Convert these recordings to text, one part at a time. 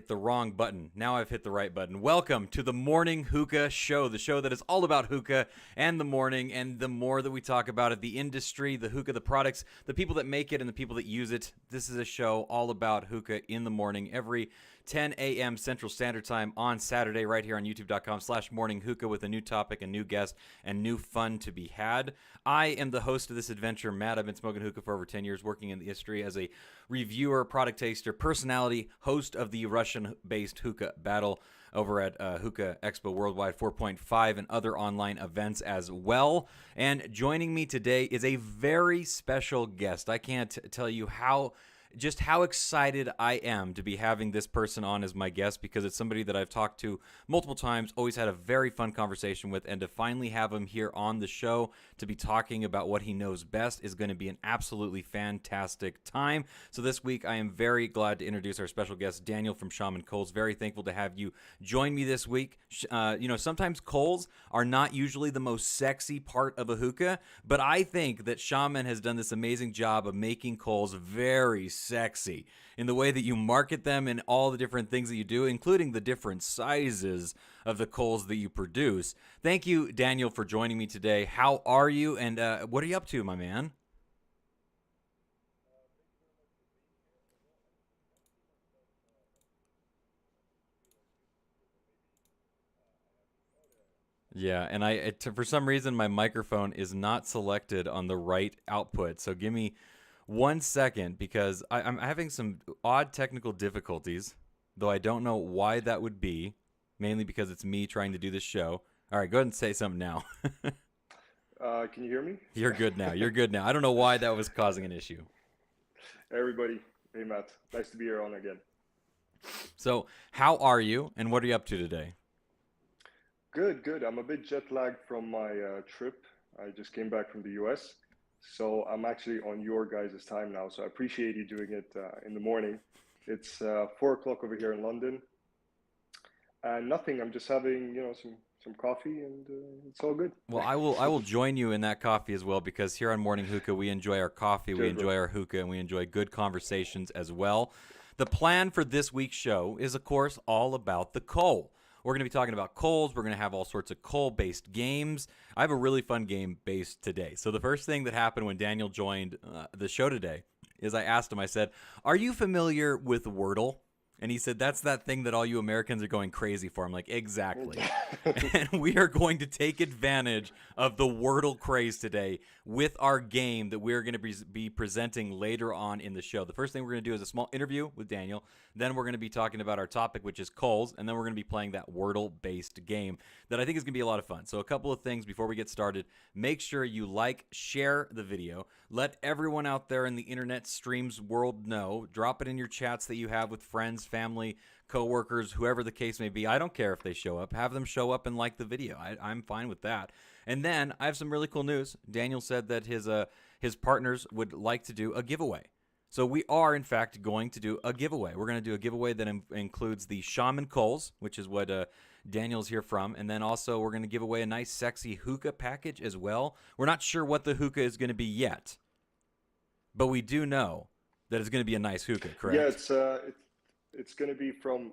the wrong button. Now I've hit the right button. Welcome to the Morning Hookah Show, the show that is all about hookah and the morning, and the more that we talk about it, the industry, the hookah, the products, the people that make it, and the people that use it. This is a show all about hookah in the morning every 10 a.m. Central Standard Time on Saturday right here on youtube.com/morninghookah with a new topic, a new guest, and new fun to be had. I am the host of this adventure, Matt. I've been smoking hookah for over 10 years, working in the industry as a reviewer, product taster, personality, host of the Russian-based hookah battle over at Hookah Expo Worldwide 4.5 and other online events as well. And joining me today is a very special guest. I can't tell you how excited I am to be having this person on as my guest, because it's somebody that I've talked to multiple times, always had a very fun conversation with, and to finally have him here on the show to be talking about what he knows best is going to be an absolutely fantastic time. So this week, I am very glad to introduce our special guest, Daniel from Shaman Coals. Very thankful to have you join me this week. Sometimes coals are not usually the most sexy part of a hookah, but I think that Shaman has done this amazing job of making coals very sexy in the way that you market them and all the different things that you do, including the different sizes of the coals that you produce. Thank you, Daniel, for joining me today. How are you, and what are you up to, my man? Yeah, and for some reason, my microphone is not selected on the right output. So give me 1 second, because I'm having some odd technical difficulties, though I don't know why that would be, mainly because it's me trying to do this show. All right, go ahead and say something now. Can you hear me? You're good now. You're good now. I don't know why that was causing an issue. Everybody, hey Matt, nice to be here on again. So, how are you, and what are you up to today? Good, good. I'm a bit jet lagged from my trip. I just came back from the US, so I'm actually on your guys' time now. So I appreciate you doing it in the morning. It's 4 o'clock over here in London, and nothing. I'm just having some coffee, and it's all good. Well, I will join you in that coffee as well, because here on Morning Hookah, we enjoy our coffee, we Cheers, bro. enjoy our hookah, and we enjoy good conversations as well. The plan for this week's show is, of course, all about the coal. We're going to be talking about coals. We're going to have all sorts of coal-based games. I have a really fun game based today. So the first thing that happened when Daniel joined the show today is I asked him, I said, "Are you familiar with Wordle?" And he said, "That's that thing that all you Americans are going crazy for." I'm like, exactly. And we are going to take advantage of the Wordle craze today with our game that we're going to be presenting later on in the show. The first thing we're going to do is a small interview with Daniel. Then we're going to be talking about our topic, which is coals. And then we're going to be playing that Wordle-based game that I think is going to be a lot of fun. So a couple of things before we get started. Make sure you like, share the video. Let everyone out there in the internet streams world know. Drop it in your chats that you have with friends, family, coworkers, whoever the case may be. I don't care if they show up. Have them show up and like the video. I'm fine with that. And then I have some really cool news. Daniel said that his partners would like to do a giveaway. So we are, in fact, going to do a giveaway. We're going to do a giveaway that includes the Shaman Coals, which is what Daniel's here from. And then also we're going to give away a nice, sexy hookah package as well. We're not sure what the hookah is going to be yet, but we do know that it's going to be a nice hookah, Yeah, correct? it's going to be from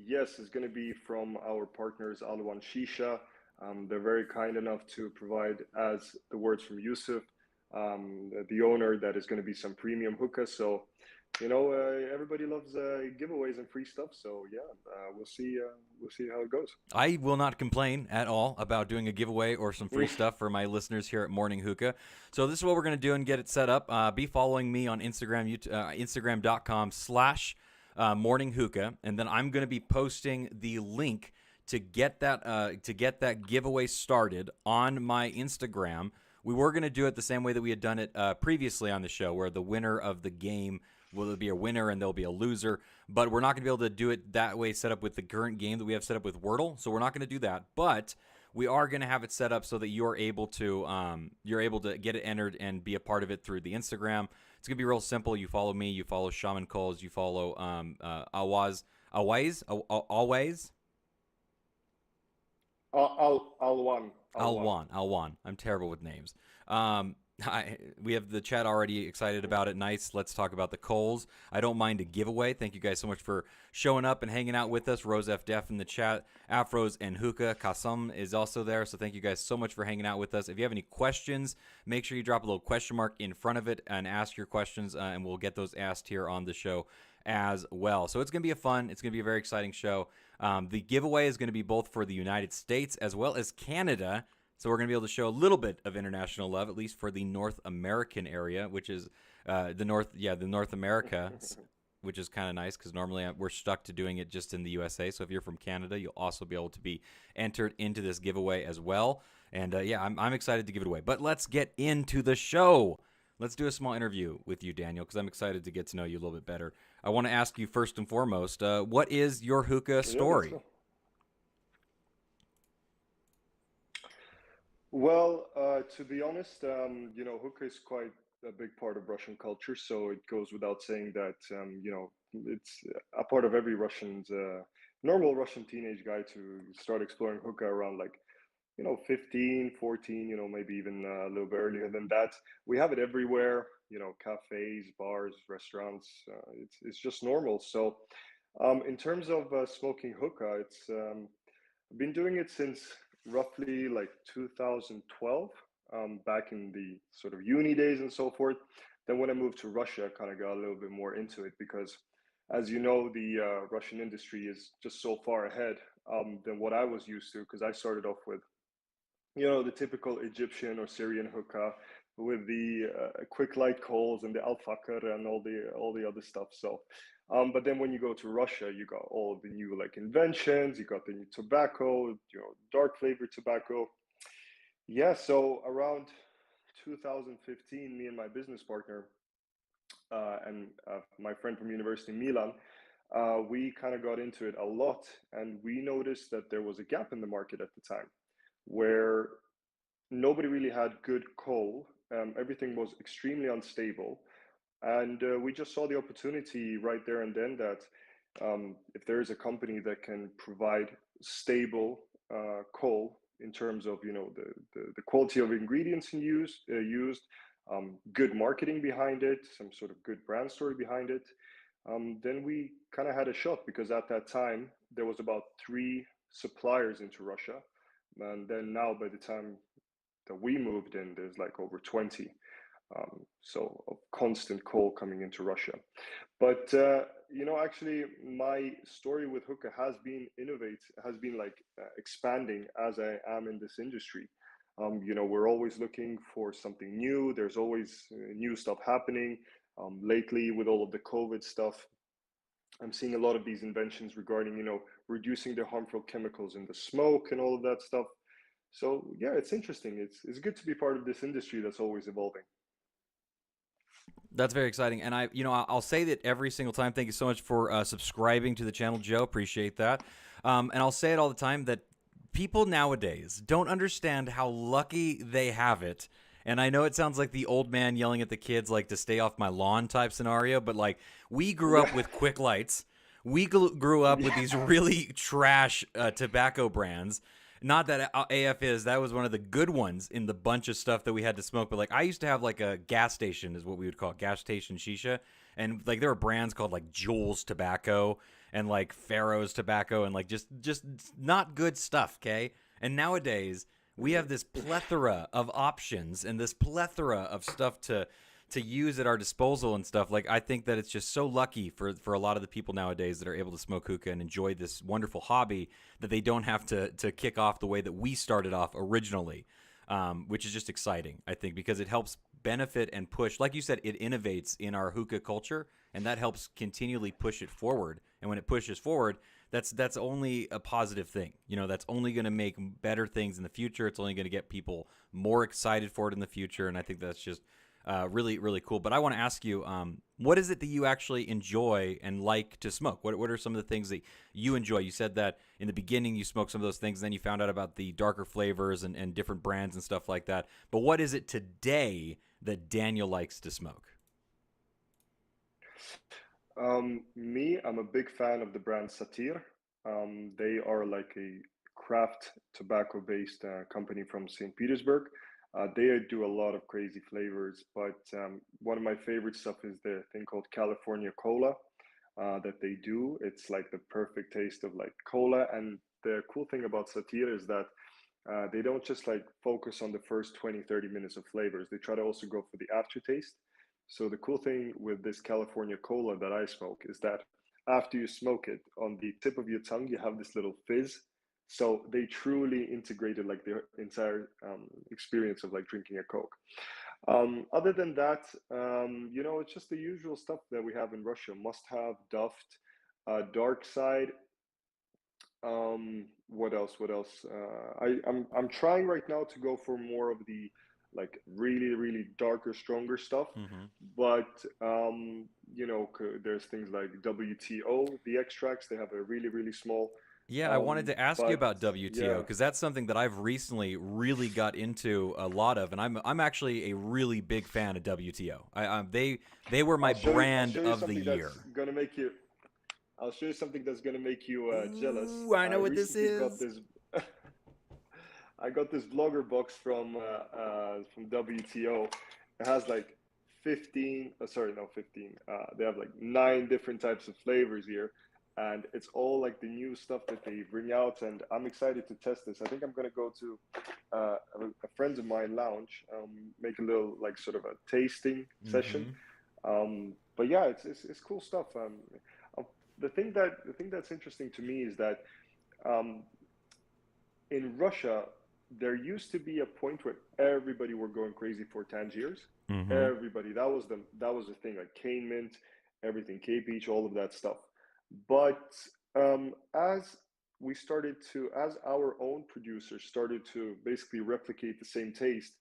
yes, it's going to be from our partners Alwan Shisha. They're very kind enough to provide, as the words from Yusuf, the owner, that is going to be some premium hookah. So, everybody loves giveaways and free stuff. So yeah, we'll see how it goes. I will not complain at all about doing a giveaway or some free stuff for my listeners here at Morning Hookah. So this is what we're going to do and get it set up. Be following me on Instagram, Instagram.com/Morning Hookah. And then I'm going to be posting the link to get that giveaway started on my Instagram. We were going to do it the same way that we had done it previously on the show, where the winner of the game will be a winner and there'll be a loser. But we're not going to be able to do it that way, set up with the current game that we have set up with Wordle. So we're not going to do that. But we are going to have it set up so that you're able to get it entered and be a part of it through the Instagram. It's going to be real simple. You follow me, you follow Shaman Coles, you follow Always. Alwan. Alwan. I'm terrible with names. We have the chat already excited about it. Nice. Let's talk about the Coles. I don't mind a giveaway. Thank you guys so much for showing up and hanging out with us. Rose F. Def in the chat. Afros and Hookah. Kasum is also there. So thank you guys so much for hanging out with us. If you have any questions, make sure you drop a little question mark in front of it and ask your questions, and we'll get those asked here on the show as well. So it's going to be it's going to be a very exciting show. The giveaway is going to be both for the United States as well as Canada. So we're going to be able to show a little bit of international love, at least for the North American area, which is the North America, which is kind of nice because normally we're stuck to doing it just in the USA. So if you're from Canada, you'll also be able to be entered into this giveaway as well. And I'm excited to give it away. But let's get into the show. Let's do a small interview with you, Daniel, because I'm excited to get to know you a little bit better. I want to ask you first and foremost, what is your hookah story? Yeah, well, to be honest, hookah is quite a big part of Russian culture, so it goes without saying that, it's a part of every Russian's normal Russian teenage guy to start exploring hookah around like, 15, 14, maybe even a little bit earlier than that. We have it everywhere, cafes, bars, restaurants. It's just normal. So, in terms of smoking hookah, I've been doing it since roughly like 2012, back in the sort of uni days and so forth. Then when I moved to Russia, I kind of got a little bit more into it because, as you know, the Russian industry is just so far ahead than what I was used to. Because I started off with, the typical Egyptian or Syrian hookah with the quick light coals and the alfakar and all the other stuff. So, but then when you go to Russia, you got all of the new like inventions. You got the new tobacco, dark flavored tobacco. Yeah. So around 2015, me and my business partner and my friend from university, Milan, we kind of got into it a lot, and we noticed that there was a gap in the market at the time where nobody really had good coal. Everything was extremely unstable. And we just saw the opportunity right there and then that if there is a company that can provide stable coal in terms of the quality of ingredients used, good marketing behind it, some sort of good brand story behind it, then we kind of had a shot because at that time there was about three suppliers into Russia, and then now by the time that we moved in, there's like over 20. So of constant coal coming into Russia. But actually, my story with hookah has been like expanding as I am in this industry. We're always looking for something new. There's always new stuff happening. Lately, with all of the COVID stuff, I'm seeing a lot of these inventions regarding, reducing the harmful chemicals in the smoke and all of that stuff. So yeah, it's interesting. It's good to be part of this industry that's always evolving. That's very exciting, and I'll say that every single time. Thank you so much for subscribing to the channel, Joe. Appreciate that. And I'll say it all the time that people nowadays don't understand how lucky they have it. And I know it sounds like the old man yelling at the kids, like to stay off my lawn type scenario, but like we grew up Yeah. with quick lights. We grew up with these Yeah. really trash tobacco brands. Not that AF is, that was one of the good ones in the bunch of stuff that we had to smoke. But like I used to have like a gas station, is what we would call it, gas station shisha. And like there were brands called like Jules Tobacco and like Pharaoh's Tobacco and like just not good stuff, okay? And nowadays we have this plethora of options and this plethora of stuff to use at our disposal and stuff. Like I think that it's just so lucky for a lot of the people nowadays that are able to smoke hookah and enjoy this wonderful hobby that they don't have to kick off the way that we started off originally, which is just exciting, I think, because it helps benefit and push. Like you said, it innovates in our hookah culture, and that helps continually push it forward. And when it pushes forward, that's only a positive thing. That's only going to make better things in the future. It's only going to get people more excited for it in the future, and I think that's just really, really cool. But I want to ask you, what is it that you actually enjoy and like to smoke? What are some of the things that you enjoy? You said that in the beginning you smoked some of those things, and then you found out about the darker flavors and different brands and stuff like that. But what is it today that Daniel likes to smoke? Me, I'm a big fan of the brand Satir. They are like a craft tobacco based company from St. Petersburg. They do a lot of crazy flavors, but one of my favorite stuff is the thing called California Cola that they do. It's like the perfect taste of like cola. And the cool thing about Satira is that they don't just like focus on the first 20, 30 minutes of flavors. They try to also go for the aftertaste. So the cool thing with this California Cola that I smoke is that after you smoke it, on the tip of your tongue, you have this little fizz. So they truly integrated like the entire experience of like drinking a Coke. Other than that, it's just the usual stuff that we have in Russia. Must have, Duft, Dark Side. What else? What else? I'm trying right now to go for more of the like really really darker, stronger stuff. Hmm. But there's things like WTO, the extracts. They have a really really small. Yeah, I wanted to ask you But about WTO yeah, because that's something that I've recently really got into a lot of, and I'm actually a really big fan of WTO. They were my I'll brand show you of the something that's year. gonna make you. I'll show you something that's gonna make you jealous. Ooh, I I know what this recently got is. this. I got this blogger box from WTO. It has like 15. Sorry, no 15. They have like 9 different types of flavors here, and it's all like the new stuff that they bring out. And I'm excited to test this. I think I'm gonna go to a friend of mine lounge, make a little like sort of a tasting session. Hmm. But yeah, it's cool stuff. Uh, the thing that's interesting to me is that um, in Russia, there used to be a point where everybody were going crazy for Tangiers. Hmm. Everybody, that was the thing, like cane mint, everything, K peach, all of that stuff. But as our own producers started to basically replicate the same taste,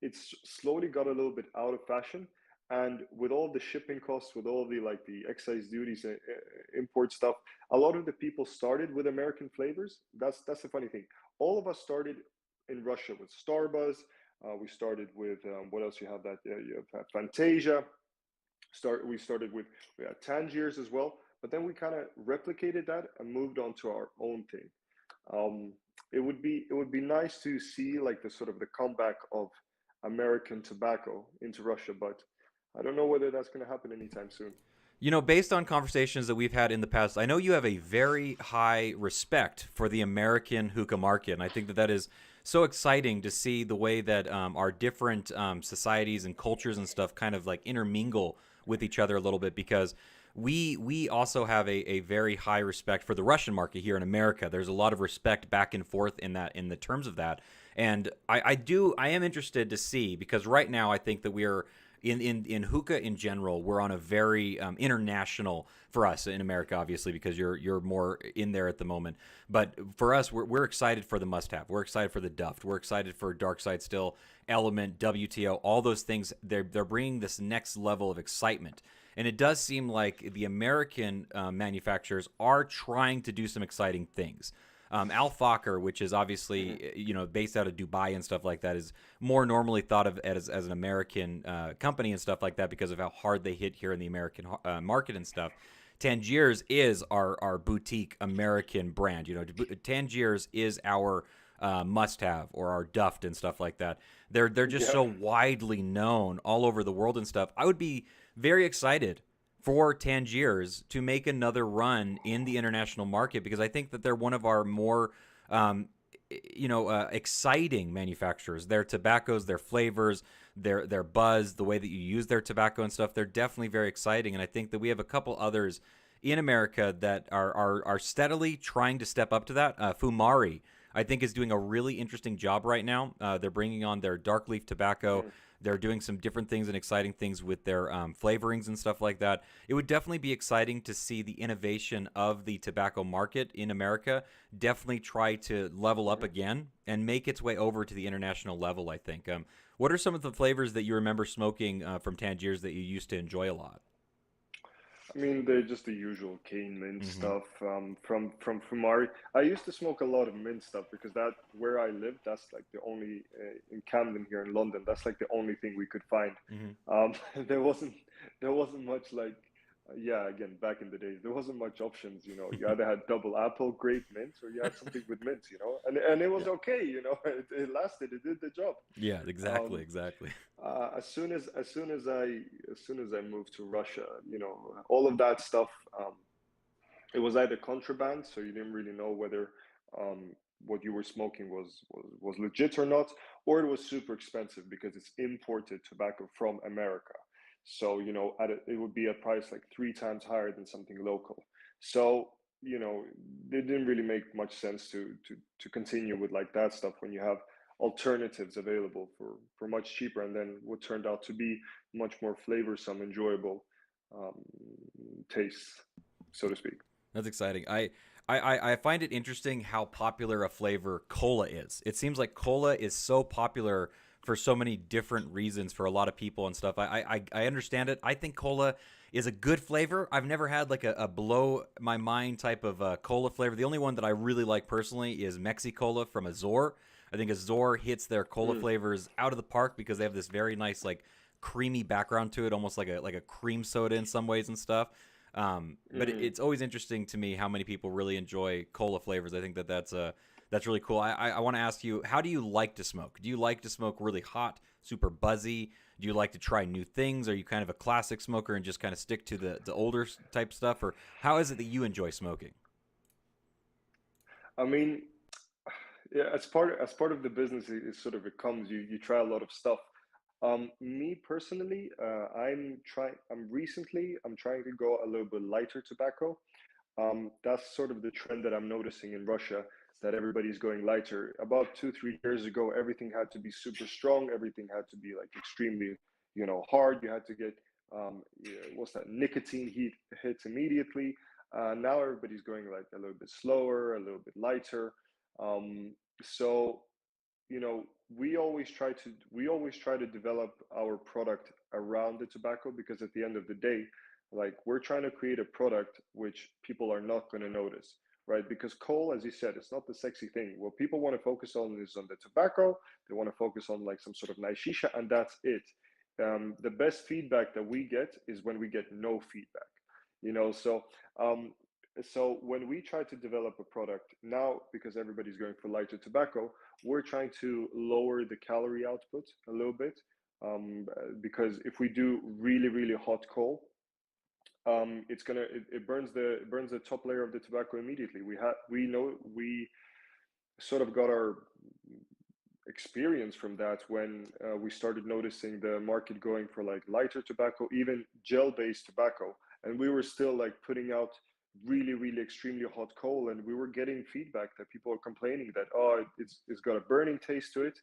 it's slowly got a little bit out of fashion. And with all the shipping costs, with all the like the excise duties, import stuff, a lot of the people started with American flavors. That's the funny thing. All of us started in Russia with Starbuzz. We started with what else you have that you have Fantasia. We started with we had Tangiers as well, but then we kind of replicated that and moved on to our own thing. Um, it would be nice to see like the sort of the comeback of American tobacco into Russia, but I don't know whether that's going to happen anytime soon. You know, based on conversations that we've had in the past, I know you have a very high respect for the American hookah market, and I think that that is so exciting to see the way that our different societies and cultures and stuff kind of like intermingle with each other a little bit because we also have a very high respect for the Russian market here in America. There's a lot of respect back and forth in the terms of that, and I am interested to see because right now I think that we are in hookah in general, we're on a very international for us in America, obviously, because you're more in there at the moment. But for us, we're excited for the must have. We're excited for the Duft. We're excited for Dark Side Still, Element, WTO, all those things. They're bringing this next level of excitement. And it does seem like the American manufacturers are trying to do some exciting things. Al Fakr, which is Mhm. obviously based out of Dubai and stuff like that, is more normally thought of as an American company and stuff like that because of how hard they hit here in the American market and stuff. Tangiers is our boutique American brand. Tangiers is our must-have or our Duft and stuff like that. They're just Yeah. so widely known all over the world and stuff. I would be very excited for Tangiers to make another run in the international market because I think that they're one of our more um, exciting manufacturers. Their tobaccos, their flavors, their buzz, the way that you use their tobacco and stuff, they're definitely very exciting. And I think that we have a couple others in America that are steadily trying to step up to that. Fumari, I think, is doing a really interesting job right now. They're bringing on their dark leaf tobacco. Mhm. They're doing some different things and exciting things with their flavorings and stuff like that. It would definitely be exciting to see the innovation of the tobacco market in America definitely try to level up Mhm. again and make its way over to the international level, I think. What are some of the flavors that you remember smoking from Tangiers that you used to enjoy a lot? I mean, they're just the usual cane mint Mm-hmm. stuff from Fumari. I used to smoke a lot of mint stuff because that where I live, that's like the only in Camden here in London. That's like the only thing we could find. Mm-hmm. There wasn't much like Yeah, again, back in the days, there wasn't much options. You either had double apple, grape mint, or you had something with mint. And it was Yeah. okay. It lasted, it did the job. Yeah, exactly, Um, exactly. as soon as I moved to Russia, all of that stuff, it was either contraband, so you didn't really know whether um, what you were smoking was legit or not, or it was super expensive because it's imported tobacco from America. So it would be a price like three times higher than something local. So it didn't really make much sense to continue with like that stuff when you have alternatives available for much cheaper, and then what turned out to be much more flavorsome, enjoyable um, tastes, so to speak. That's exciting. I find it interesting how popular a flavor cola is. It seems like cola is so popular for so many different reasons for a lot of people and stuff. I understand it. I think cola is a good flavor. I've never had like a blow my mind type of cola flavor. The only one that I really like personally is Mexi-Cola from Azor. I think Azor hits their cola Mm, flavors out of the park because they have this very nice like creamy background to it, almost like a cream soda in some ways and stuff. But mm. it's always interesting to me how many people really enjoy cola flavors. I think that's really cool. I want to ask you, how do you like to smoke? Do you like to smoke really hot, super buzzy? Do you like to try new things? Are you kind of a classic smoker and just kind of stick to the older type stuff? Or how is it that you enjoy smoking? I mean, yeah, as part of the business, it comes. You try a lot of stuff. Me personally, I'm trying to go a little bit lighter tobacco. That's sort of the trend that I'm noticing in Russia, that everybody's going lighter. About 2, 3 years ago, everything had to be super strong. Everything had to be like extremely, hard. You had to get yeah, what's that, nicotine heat hits immediately. Now everybody's going like a little bit slower, a little bit lighter. Um, so we always try to develop our product around the tobacco, because at the end of the day, like, we're trying to create a product which people are not going to notice, right? Because coal, as you said, it's not the sexy thing. What people want to focus on is on the tobacco. They want to focus on like some sort of nice shisha, and that's it. The best feedback that we get is when we get no feedback, um, so when we try to develop a product now, because everybody's going for lighter tobacco, we're trying to lower the calorie output a little bit, because if we do really really hot coal, it burns the top layer of the tobacco immediately. We sort of got our experience from that when we started noticing the market going for like lighter tobacco, even gel based tobacco, and we were still like putting out really really extremely hot coal, and we were getting feedback that people are complaining that, oh, it's got a burning taste to it.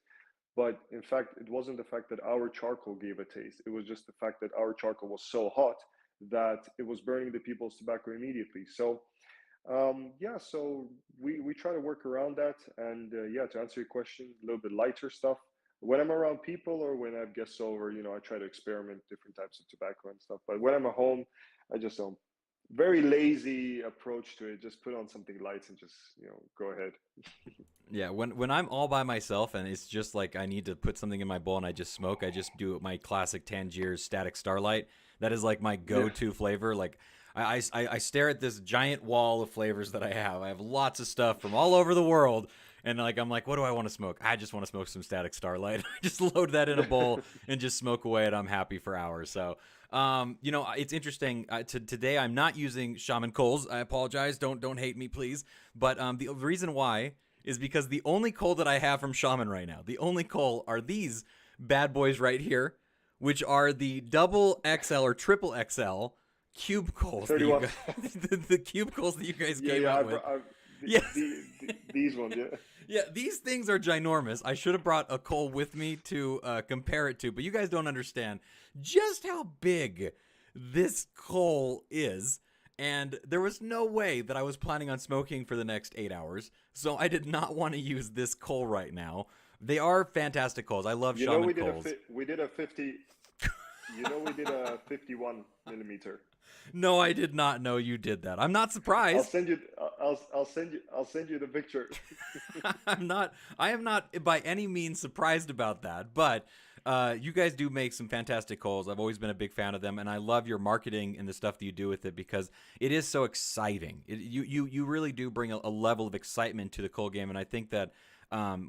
But in fact, it wasn't the fact that our charcoal gave a taste. It was just the fact that our charcoal was so hot that it was burning the people's tobacco immediately. So yeah, so we try to work around that, and yeah, to answer your question, a little bit lighter stuff. When I'm around people or when I have guests over, I try to experiment different types of tobacco and stuff. But when I'm at home, I just don't. Very lazy approach to it. Just put on something light and just go ahead. Yeah, when I'm all by myself and it's just like I need to put something in my bowl and I just smoke, I just do my classic Tangier's Static Starlight. That is like my Yeah. go-to flavor. Like I stare at this giant wall of flavors that I have. I have lots of stuff from all over the world, and like I'm like, what do I want to smoke? I just want to smoke some Static Starlight. I just load that in a bowl and just smoke away, and I'm happy for hours. So, it's interesting. Today I'm not using Shaman Coals. I apologize. Don't hate me, please. But the reason why is because the only coal that I have from Shaman right now, the only coal are these bad boys right here, which are the double XL or triple XL cube coals that you 31. guys, the cube coals that you guys Yeah, came yeah. out with. Yes. These ones, yeah. Yeah, these things are ginormous. I should have brought a coal with me to compare it to, but you guys don't understand just how big this coal is. And there was no way that I was planning on smoking for the next 8 hours, so I did not want to use this coal right now. They are fantastic coals. I love You know, Shaman we did a coals. we did a 50. We did a 51 millimeter. No, I did not know you did that. I'm not I'll surprised. send you. I'll send you the picture. I am not by any means surprised about that, but You guys do make some fantastic coals. I've always been a big fan of them, and I love your marketing and the stuff that you do with it because it is so exciting. You really do bring a level of excitement to the coal game, and I think that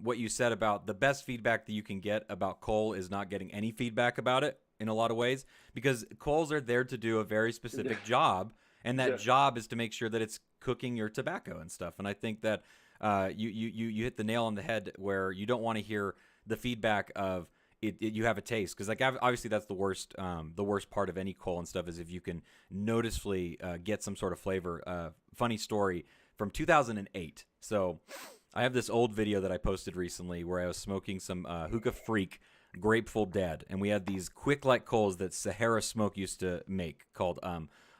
what you said about the best feedback that you can get about coal is not getting any feedback about it in a lot of ways, because coals are there to do a very specific job, and that Yeah. job is to make sure that it's cooking your tobacco and stuff. And I think that you hit the nail on the head where you don't want to hear the feedback of you have a taste, because like obviously that's the worst part of any coal and stuff is if you can noticeably get some sort of flavor. Funny story from 2008. So I have this old video that I posted recently where I was smoking some Hookah Freak Grateful Dead, and we had these quick light coals that Sahara Smoke used to make called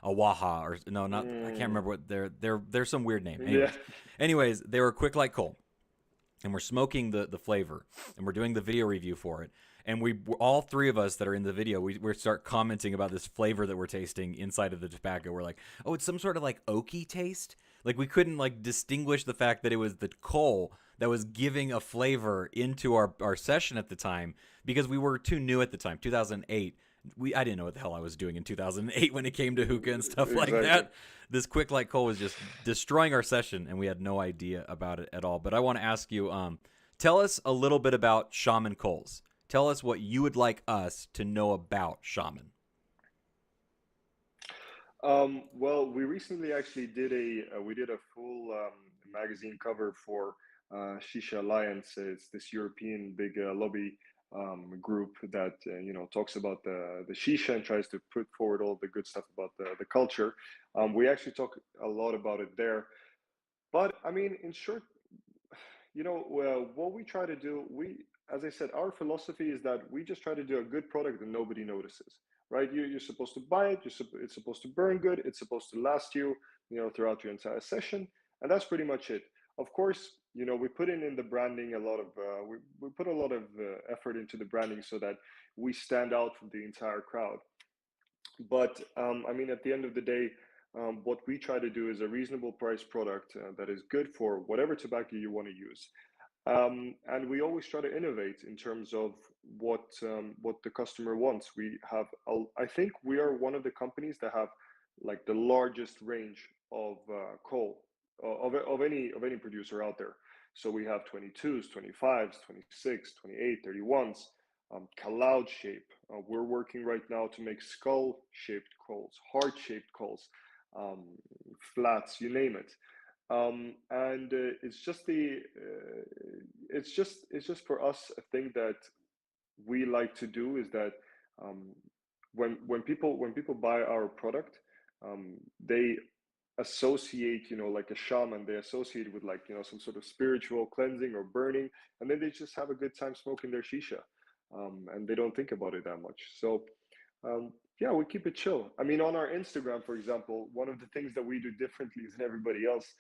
Awaha, or no, not I can't remember what they're some weird name. Yeah. Anyways, they were quick light coal, and we're smoking the flavor, and we're doing the video review for it. And we all three of us that are in the video, we start commenting about this flavor that we're tasting inside of the tobacco. We're like, oh, it's some sort of like oaky taste. Like we couldn't like distinguish the fact that it was the coal that was giving a flavor into our session at the time, because we were too new at the time, 2008. I didn't know what the hell I was doing in 2008 when it came to hookah and stuff like that. This quick light coal was just destroying our session, and we had no idea about it at all. But I want to ask you, tell us a little bit about Shaman coals. Tell us what you would like us to know about Shaman. Well, we recently actually did a full magazine cover for Shisha Alliance. It's this European big lobby group that talks about the shisha and tries to put forward all the good stuff about the culture. We actually talk a lot about it there. But I mean, in short, what we try to do, as I said, our philosophy is that we just try to do a good product that nobody notices, right? You're supposed to buy it. It's supposed to burn good. It's supposed to last you, throughout your entire session, and that's pretty much it. Of course, we put in the branding a lot of we put a lot of effort into the branding so that we stand out from the entire crowd. But I mean, at the end of the day, what we try to do is a reasonable price product that is good for whatever tobacco you want to use. And we always try to innovate in terms of what the customer wants. I think we are one of the companies that have like the largest range of coal of any producer out there. So we have 22s, 25s, 26, 28, 31s, cloud shape. We're working right now to make skull shaped coals, heart shaped coals, flats, you name it. And it's just for us a thing that we like to do is that when people buy our product, they associate, like a shaman, they associate with like, some sort of spiritual cleansing or burning, and then they just have a good time smoking their shisha, and they don't think about it that much. So yeah, we keep it chill. I mean, on our Instagram, for example, one of the things that we do differently than everybody else,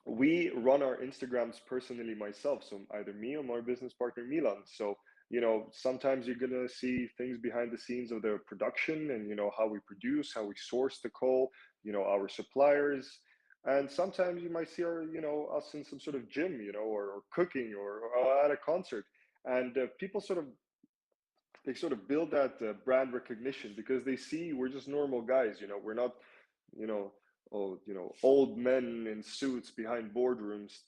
we run our Instagrams personally myself. So either me or my business partner Milan. So sometimes you're gonna see things behind the scenes of the production, and how we produce, how we source the coal, our suppliers, and sometimes you might see us in some sort of gym, or cooking, or at a concert, and people sort of build that brand recognition because they see we're just normal guys. We're not, you know, old men in suits behind boardrooms,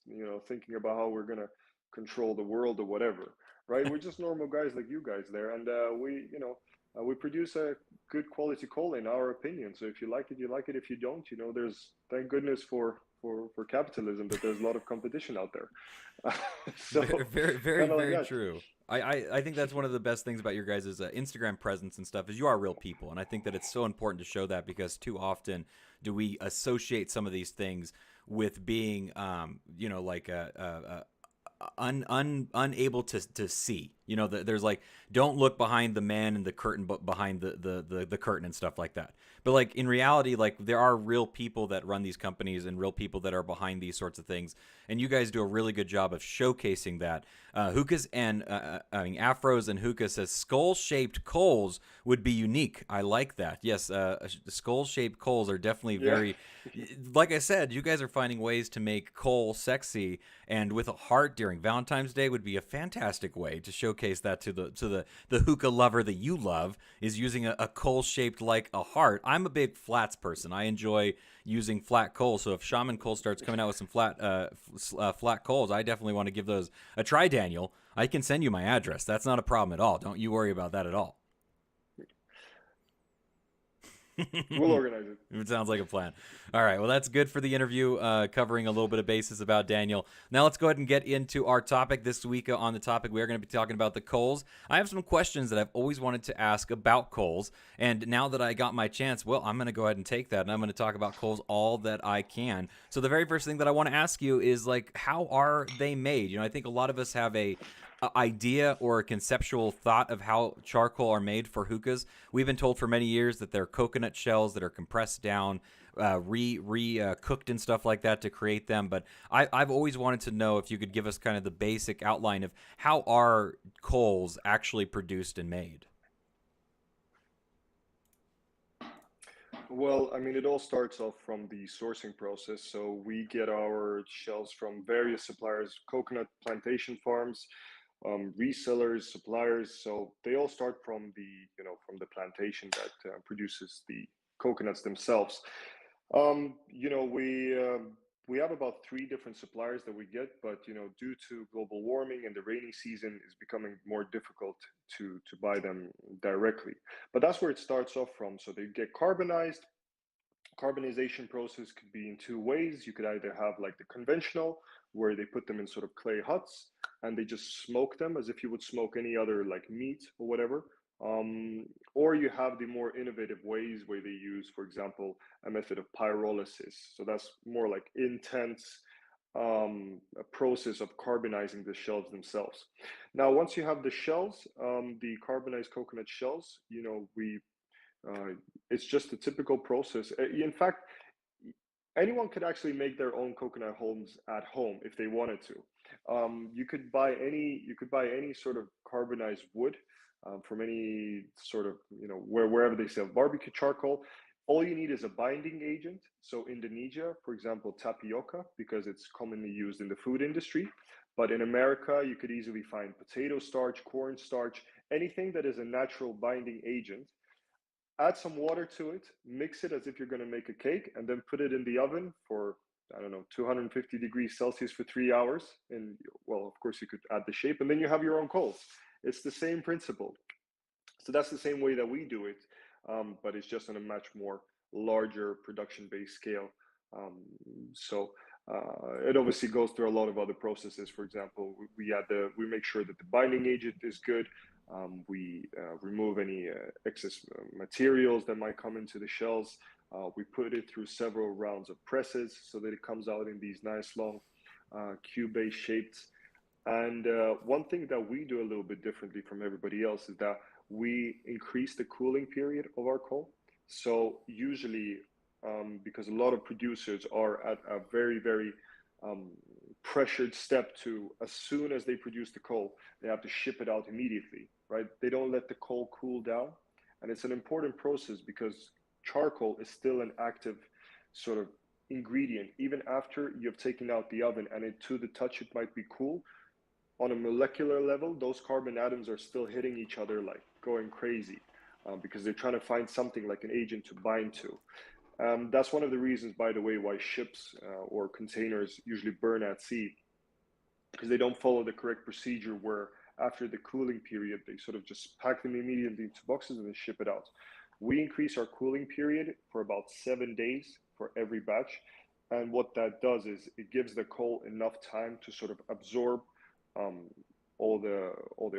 thinking about how we're gonna control the world or whatever, right? We're just normal guys like you guys there, and we produce a good quality coal in our opinion. So if you like it, you like it. If you don't, there's thank goodness for capitalism that there's a lot of competition out there. So Very, very, very, kind of like very that. true. I think that's one of the best things about your guys' Instagram presence and stuff is you are real people, and I think that it's so important to show that because too often do we associate some of these things with being, like unable to see. There's like don't look behind the man in the curtain, but behind the curtain and stuff like that. But like in reality, like there are real people that run these companies and real people that are behind these sorts of things, and you guys do a really good job of showcasing that. Hookahs and Afros and Hookah says skull-shaped coals would be unique. I like that. Yes, skull-shaped coals are definitely Yeah. very. Like I said, you guys are finding ways to make coal sexy and with a heart during Valentine's Day would be a fantastic way to showcase that to the hookah lover that you love, is using a coal shaped like a heart. I'm a big flats person. I enjoy using flat coal. So if Shaman coal starts coming out with some flat coals, I definitely want to give those a try, Daniel. I can send you my address. That's not a problem at all. Don't you worry about that at all. We'll organize it. It sounds like a plan. All right. Well, that's good for the interview, covering a little bit of basis about Daniel. Now let's go ahead and get into our topic this week. On the topic, we are going to be talking about the coals. I have some questions that I've always wanted to ask about coals, and now that I got my chance, well, I'm going to go ahead and take that, and I'm going to talk about coals all that I can. So the very first thing that I want to ask you is, like, how are they made? You know, I think a lot of us have a idea or a conceptual thought of how charcoal are made for hookahs. We've been told for many years that they're coconut shells that are compressed down, cooked and stuff like that to create them. But I've always wanted to know if you could give us kind of the basic outline of how are coals actually produced and made. Well, I mean, it all starts off from the sourcing process. So we get our shells from various suppliers, coconut plantation farms, resellers, suppliers. So they all start from from the plantation that produces the coconuts themselves. We have about three different suppliers that we get, but due to global warming and the rainy season, is becoming more difficult to buy them directly. But that's where it starts off from. So they get carbonized. Carbonization process could be in two ways. You could either have like the conventional, where they put them in sort of clay huts and they just smoke them as if you would smoke any other like meat or whatever. Or you have the more innovative ways where they use, for example, a method of pyrolysis. So that's more like intense a process of carbonizing the shells themselves. Now, once you have the shells, the carbonized coconut shells, we uh, it's just a typical process. In fact, anyone could actually make their own coconut homes at home if they wanted to. You could buy any sort of carbonized wood from any sort of wherever they sell barbecue charcoal. All you need is a binding agent. So Indonesia, for example, tapioca, because it's commonly used in the food industry. But in America, you could easily find potato starch, corn starch, anything that is a natural binding agent. Add some water to it, mix it as if you're going to make a cake, and then put it in the oven for, I don't know, 250 degrees Celsius for 3 hours. And well, of course, you could add the shape, and then you have your own coals. It's the same principle. So that's the same way that we do it, but it's just on a much more larger production-based scale. Um, it obviously goes through a lot of other processes. For example, we make sure that the binding agent is good. We remove any excess materials that might come into the shells. We put it through several rounds of presses so that it comes out in these nice long cube-based shapes. And one thing that we do a little bit differently from everybody else is that we increase the cooling period of our coal. So usually, because a lot of producers are at a very, very um, pressured step to, as soon as they produce the coal, they have to ship it out immediately, right? They don't let the coal cool down. And it's an important process because charcoal is still an active sort of ingredient. Even after you've taken out the oven and to the touch, it might be cool. On a molecular level, those carbon atoms are still hitting each other like going crazy because they're trying to find something like an agent to bind to. That's one of the reasons, by the way, why ships or containers usually burn at sea, because they don't follow the correct procedure where after the cooling period, they sort of just pack them immediately into boxes and then ship it out. We increase our cooling period for about 7 days for every batch. And what that does is it gives the coal enough time to sort of absorb um, all the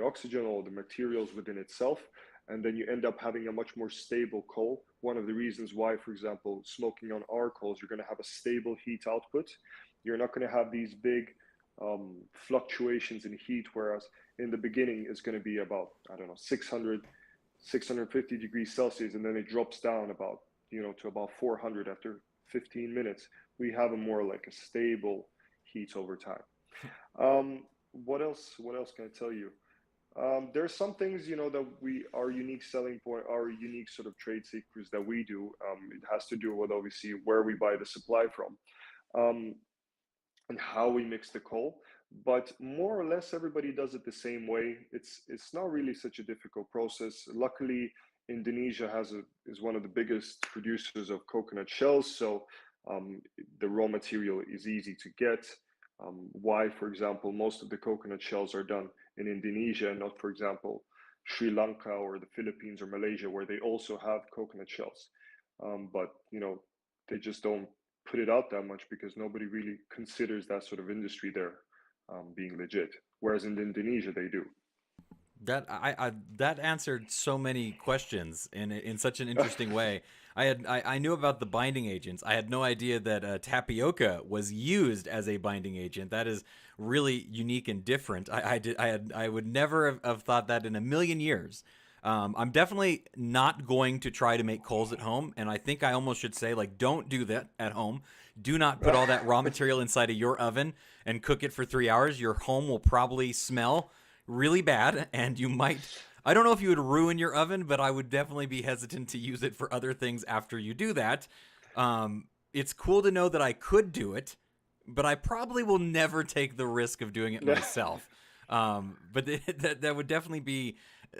oxygen, all the materials within itself, and then you end up having a much more stable coal. One of the reasons why, for example, smoking on our coals, you're going to have a stable heat output. You're not going to have these big fluctuations in heat, whereas in the beginning it's going to be about, I don't know, 650 degrees Celsius, and then it drops down about, to about 400 after 15 minutes. We have a more like a stable heat over time. What else? What else can I tell you? There's some things, that our unique selling point, our unique sort of trade secrets that we do. It has to do with obviously where we buy the supply from, um, and how we mix the coal. but more or less everybody does it the same way. It's not really such a difficult process. Luckily, Indonesia is one of the biggest producers of coconut shells, so um, the raw material is easy to get. Why, for example, most of the coconut shells are done in Indonesia and not, for example, Sri Lanka or the Philippines or Malaysia, where they also have coconut shells. But they just don't put it out that much because nobody really considers that sort of industry there being legit. Whereas in Indonesia, they do. I that answered so many questions in such an interesting way. I knew about the binding agents. I had no idea that tapioca was used as a binding agent. That is really unique and different. I would never have thought that in a million years. I'm definitely not going to try to make coals at home, and I think I almost should say like don't do that at home. Do not put all that raw material inside of your oven and cook it for 3 hours. Your home will probably smell really bad, and you might. I don't know if you would ruin your oven, but I would definitely be hesitant to use it for other things after you do that. It's cool to know that I could do it, but I probably will never take the risk of doing it myself. But that would definitely be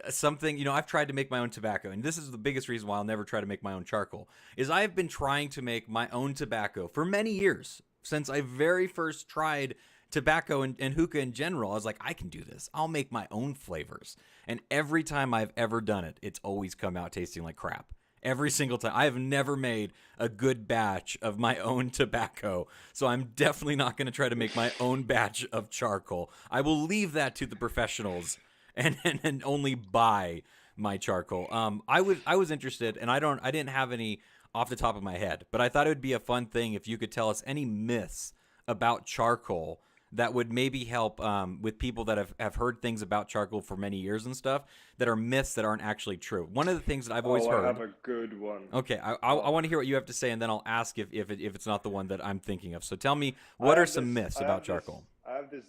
something. I've tried to make my own tobacco, and this is the biggest reason why I'll never try to make my own charcoal. Is I've been trying to make my own tobacco for many years since I very first tried tobacco and hookah in general. I was like, I can do this. I'll make my own flavors. And every time I've ever done it, it's always come out tasting like crap. Every single time. I have never made a good batch of my own tobacco. So I'm definitely not going to try to make my own batch of charcoal. I will leave that to the professionals and only buy my charcoal. I was interested, and I didn't have any off the top of my head, but I thought it would be a fun thing if you could tell us any myths about charcoal that would maybe help with people that have heard things about charcoal for many years and stuff that are myths that aren't actually true. One of the things that I've always Oh, I have heard. a good one. Okay, I Oh, want to hear what you have to say, and then I'll ask if it's not the one that I'm thinking of. So tell me, I what are have some this. myths about charcoal? I have this.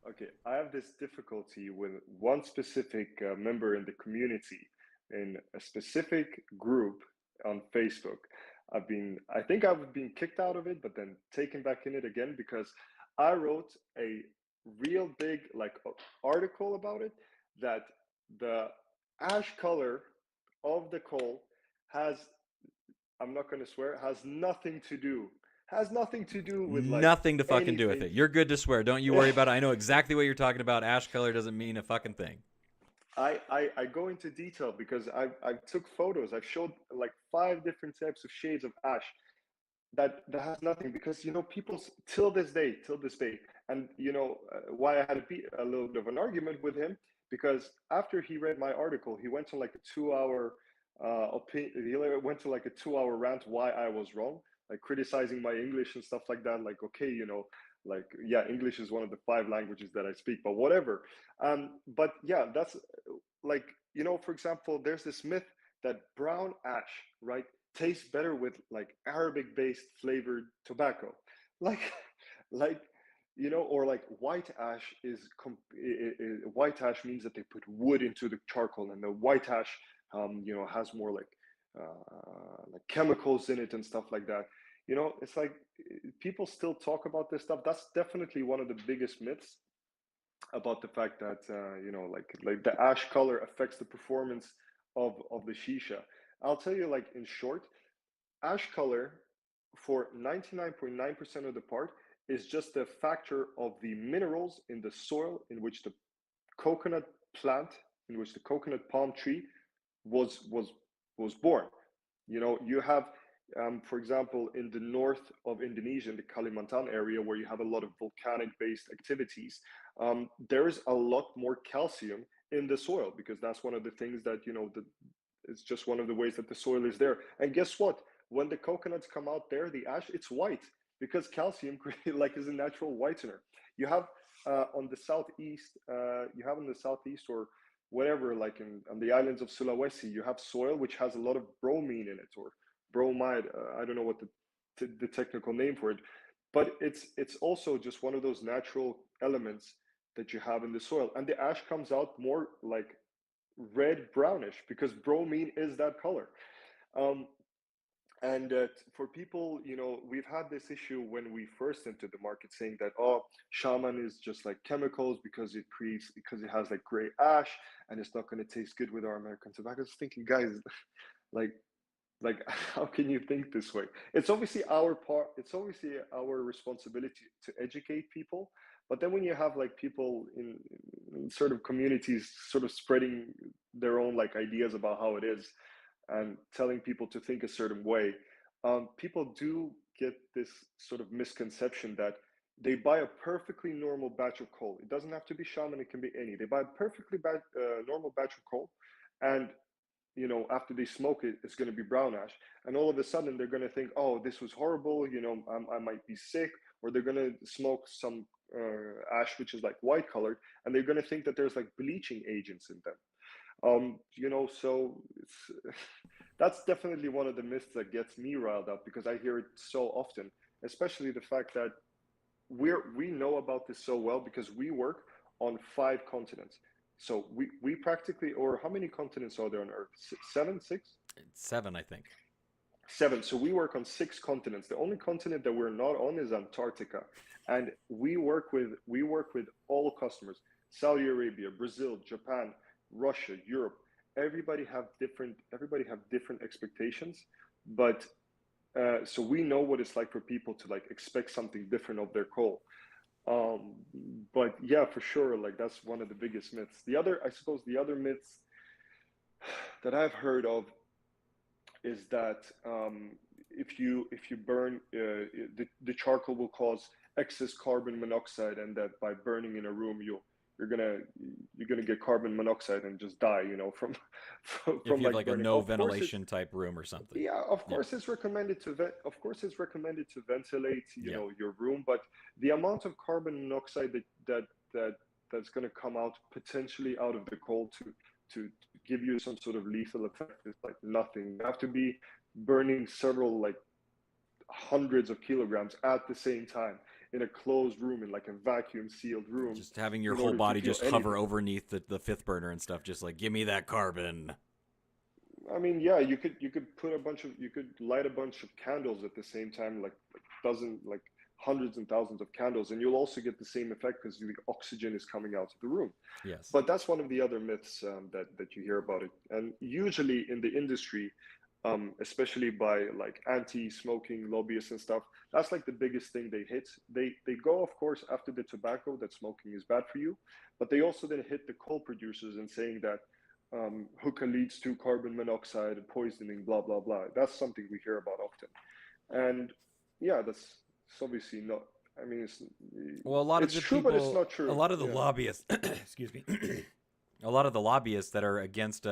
Okay, I have this difficulty with one specific member in the community in a specific group on Facebook. I think I've been kicked out of it, but then taken back in it again because I wrote a real big article about it that the ash color of the coal has, I'm not going to swear, has nothing to do with like Nothing to fucking do with anything. it. You're good to swear. Don't you worry about it. I know exactly what you're talking about. Ash color doesn't mean a fucking thing. I go into detail because I took photos. I've showed like five different types of shades of ash that has nothing because people till this day, and why I had a little bit of an argument with him because after he read my article, he went to like a 2 hour he went to like a 2 hour rant why I was wrong, like criticizing my English and stuff like that. Like, okay, like, yeah, English is one of the five languages that I speak, but whatever. But yeah, that's like, for example, there's this myth that brown ash, right, tastes better with like Arabic based flavored tobacco. Like, like, or like white ash white ash means that they put wood into the charcoal, and the white ash, has more like chemicals in it and stuff like that. It's like people still talk about this stuff. That's definitely one of the biggest myths about the fact that like the ash color affects the performance of the shisha. I'll tell you, like, in short, ash color for 99.9% of the part is just a factor of the minerals in the soil in which the coconut plant, in which the coconut palm tree was was was born. You have, for example, in the north of Indonesia, in the Kalimantan area, where you have a lot of volcanic-based activities, there is a lot more calcium in the soil because that's one of the things that it's just one of the ways that the soil is there. And guess what? When the coconuts come out there, the ash, it's white because calcium like is a natural whitener. You have on the southeast, or whatever, like on the islands of Sulawesi, you have soil which has a lot of bromine in it, or bromide. I don't know what the technical name for it, but it's also just one of those natural elements that you have in the soil, and the ash comes out more like red brownish because bromine is that color. Um, And for people, we've had this issue when we first entered the market, saying that, oh, Shaman is just like chemicals because it has like gray ash and it's not going to taste good with our American tobacco. I was thinking, guys, like like how can you think this way? It's obviously our part, it's obviously our responsibility to educate people, but then when you have like people in sort of communities sort of spreading their own like ideas about how it is and telling people to think a certain way, people do get this sort of misconception that they buy a perfectly normal batch of coal. It doesn't have to be Shaman, it can be any. They buy a perfectly normal batch of coal, and after they smoke it, it's going to be brown ash. And all of a sudden, they're going to think, oh, this was horrible. I might be sick. Or they're going to smoke some ash, which is like white colored, and they're going to think that there's like bleaching agents in them. So it's, that's definitely one of the myths that gets me riled up because I hear it so often, especially the fact that we know about this so well because we work on 5 continents. So we practically, or how many continents are there on Earth? Seven, six? Seven, I think. Seven. So we work on 6 continents. The only continent that we're not on is Antarctica, and we work with all customers: Saudi Arabia, Brazil, Japan, Russia, Europe. Everybody have different expectations, but so we know what it's like for people to like expect something different of their coal. um but yeah, for sure, like that's one of the biggest myths. I suppose the other myths that I've heard of is that if you burn the charcoal will cause excess carbon monoxide, and that by burning in a room you're gonna you're gonna get carbon monoxide and just die, from If from you have like like a burning. no Of course it's ventilation type room or something. Yeah, of Yeah. course it's recommended of course it's recommended to ventilate, Yeah. your room, but the amount of carbon monoxide that's going to come out potentially out of the coal to give you some sort of lethal effect is like nothing. You have to be burning several, like hundreds of kilograms at the same time in a closed room, in like a vacuum sealed room, Just having your in whole order to body feel just hover anything. overneath the fifth burner and stuff, just like, give me that carbon. I mean, yeah, you could light a bunch of candles at the same time, like dozen, like hundreds and thousands of candles, and you'll also get the same effect because the oxygen is coming out of the room. Yes. But that's one of the other myths, that you hear about it. And usually in the industry, especially by like anti-smoking lobbyists and stuff, that's like the biggest thing they hit. They go, of course, after the tobacco, that smoking is bad for you, but they also then hit the coal producers and saying that hookah leads to carbon monoxide and poisoning, blah blah blah. That's something we hear about often, and yeah, it's obviously not. I mean, Well, a lot of it's the true, but it's people, not a true. lot of the Yeah. lobbyists, excuse me, a lot of the lobbyists that are against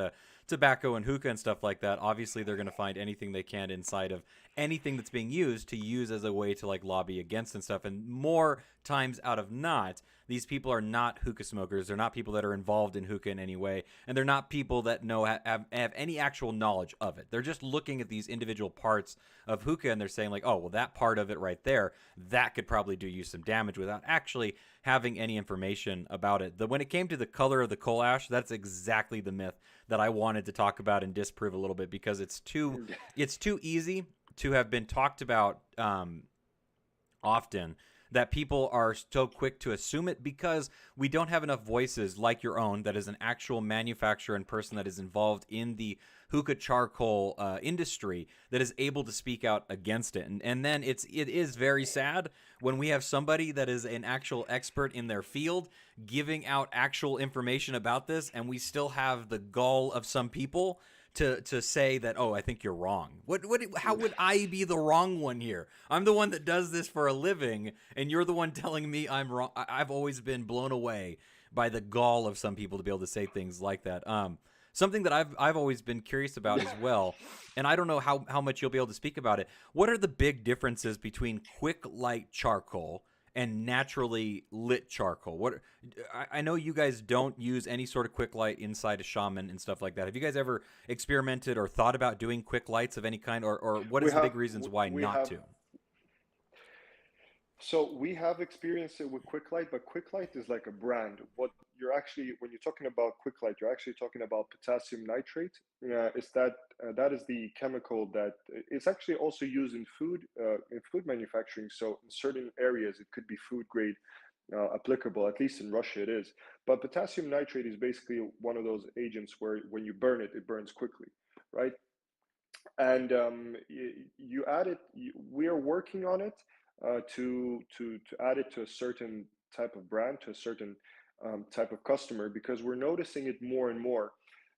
tobacco and hookah and stuff like that, obviously they're going to find anything they can inside of anything that's being used to use as a way to like lobby against and stuff. And more times out of not, these people are not hookah smokers. They're not people that are involved in hookah in any way, and they're not people that have any actual knowledge of it. They're just looking at these individual parts of hookah and they're saying like, oh, well, that part of it right there, that could probably do you some damage without actually having any information about it. When it came to the color of the coal ash, that's exactly the myth that I wanted to talk about and disprove a little bit because it's too easy to have been talked about often, that people are so quick to assume it because we don't have enough voices like your own that is an actual manufacturer and person that is involved in the hookah charcoal industry that is able to speak out against it. And then it is very sad when we have somebody that is an actual expert in their field giving out actual information about this, and we still have the gall of some people to say that, oh, I think you're wrong. How would I be the wrong one here? I'm the one that does this for a living, and you're the one telling me I'm wrong. I've always been blown away by the gall of some people to be able to say things like that. Something that I've always been curious about as well, and I don't know how much you'll be able to speak about it. What are the big differences between quick light charcoal and naturally lit charcoal? I know you guys don't use any sort of quick light inside a Shaman and stuff like that. Have you guys ever experimented or thought about doing quick lights of any kind, or what we is the have big reasons why we not have to? So we have experienced it with Quick Light, but Quick Light is like a brand. What you're actually, when you're talking about quick light, you're actually talking about potassium nitrate. Is that that is the chemical that it's actually also used in food manufacturing. So in certain areas, it could be food grade applicable. At least in Russia, it is. But potassium nitrate is basically one of those agents where when you burn it, it burns quickly, right? And you add it. We are working on it to add it to a certain type of brand, to a certain type of customer, because we're noticing it more and more.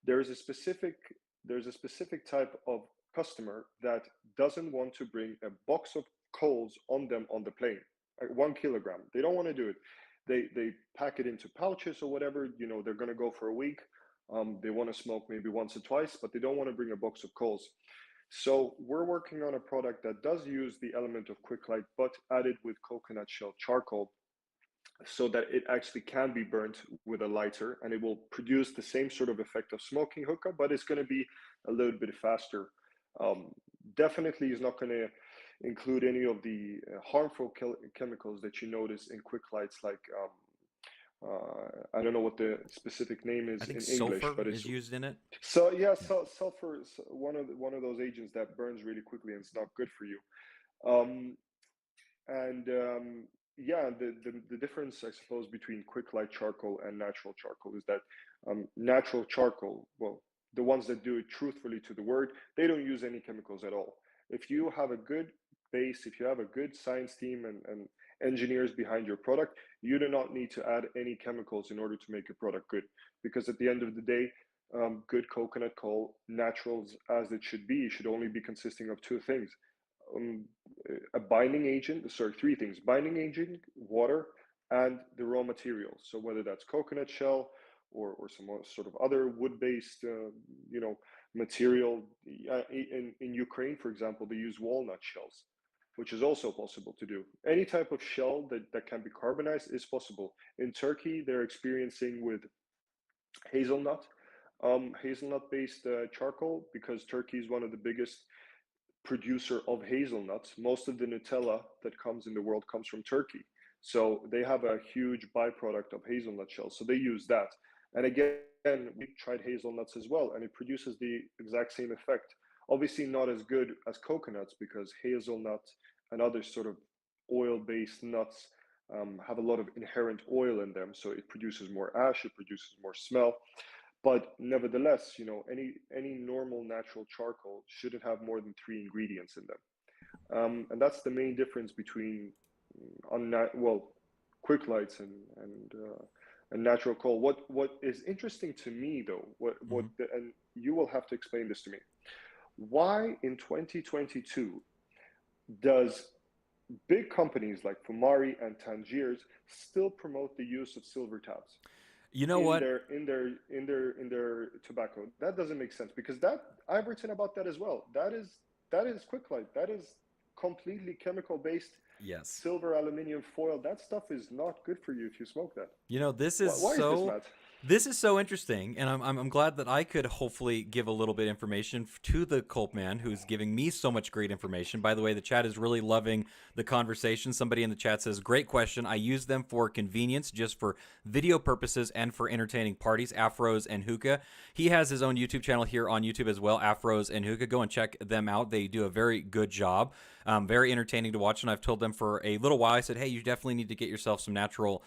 There's a specific there's a specific type of customer that doesn't want to bring a box of coals on them on the plane, like 1 kilogram. They don't want to do it. They pack it into pouches or whatever. They're going to go for a week. They want to smoke maybe once or twice, but they don't want to bring a box of coals. So we're working on a product that does use the element of quick light, but added with coconut shell charcoal, so that it actually can be burnt with a lighter, and it will produce the same sort of effect of smoking hookah, but it's going to be a little bit faster. Um, Definitely is not going to include any of the harmful chemicals that you notice in quick lights, like I don't know what the specific name I is think in English, sulfur but is it's used in it. so yeah, Yeah. sulfur is one of those agents that burns really quickly and it's not good for you. Um, and Yeah, the difference, I suppose, between quick light charcoal and natural charcoal is that natural charcoal, well, the ones that do it truthfully to the word, they don't use any chemicals at all. If you have a good base, if you have a good science team and engineers behind your product, you do not need to add any chemicals in order to make your product good. Because at the end of the day, good coconut coal, naturals as it should only be consisting of two things: um, a binding agent, sorry, three things: binding agent, water, and the raw materials. So whether that's coconut shell or some sort of other wood-based, material. In Ukraine, for example, they use walnut shells, which is also possible to do. Any type of shell that can be carbonized is possible. In Turkey, they're experiencing with hazelnut, hazelnut-based charcoal, because Turkey is one of the biggest producer of hazelnuts. Most of the Nutella that comes in the world comes from Turkey. So they have a huge byproduct of hazelnut shells. So they use that. And again, we tried hazelnuts as well, and it produces the exact same effect. Obviously, not as good as coconuts, because hazelnut and other sort of oil based nuts have a lot of inherent oil in them. So it produces more ash, it produces more smell. But nevertheless, any normal natural charcoal shouldn't have more than three ingredients in them, and that's the main difference between quick lights and natural coal. What is interesting to me, though, Hmm. and you will have to explain this to me: why in 2022 does big companies like Fumari and Tangiers still promote the use of silver tabs You know in what? their tobacco? That doesn't make sense, because that I've written about that as well. That is quick light. That is completely chemical based Yes. silver aluminum foil. That stuff is not good for you if you smoke that. You know, Why is this, Matt? this is so interesting, and I'm glad that I could hopefully give a little bit of information to the Cult Man, who's giving me so much great information. By the way, the chat is really loving the conversation. Somebody in the chat says, "Great question. I use them for convenience, just for video purposes and for entertaining parties." Afros and Hookah. He has his own YouTube channel here on YouTube as well, Afros and Hookah. Go and check them out. They do a very good job. Very entertaining to watch, and I've told them for a little while. I said, "Hey, you definitely need to get yourself some natural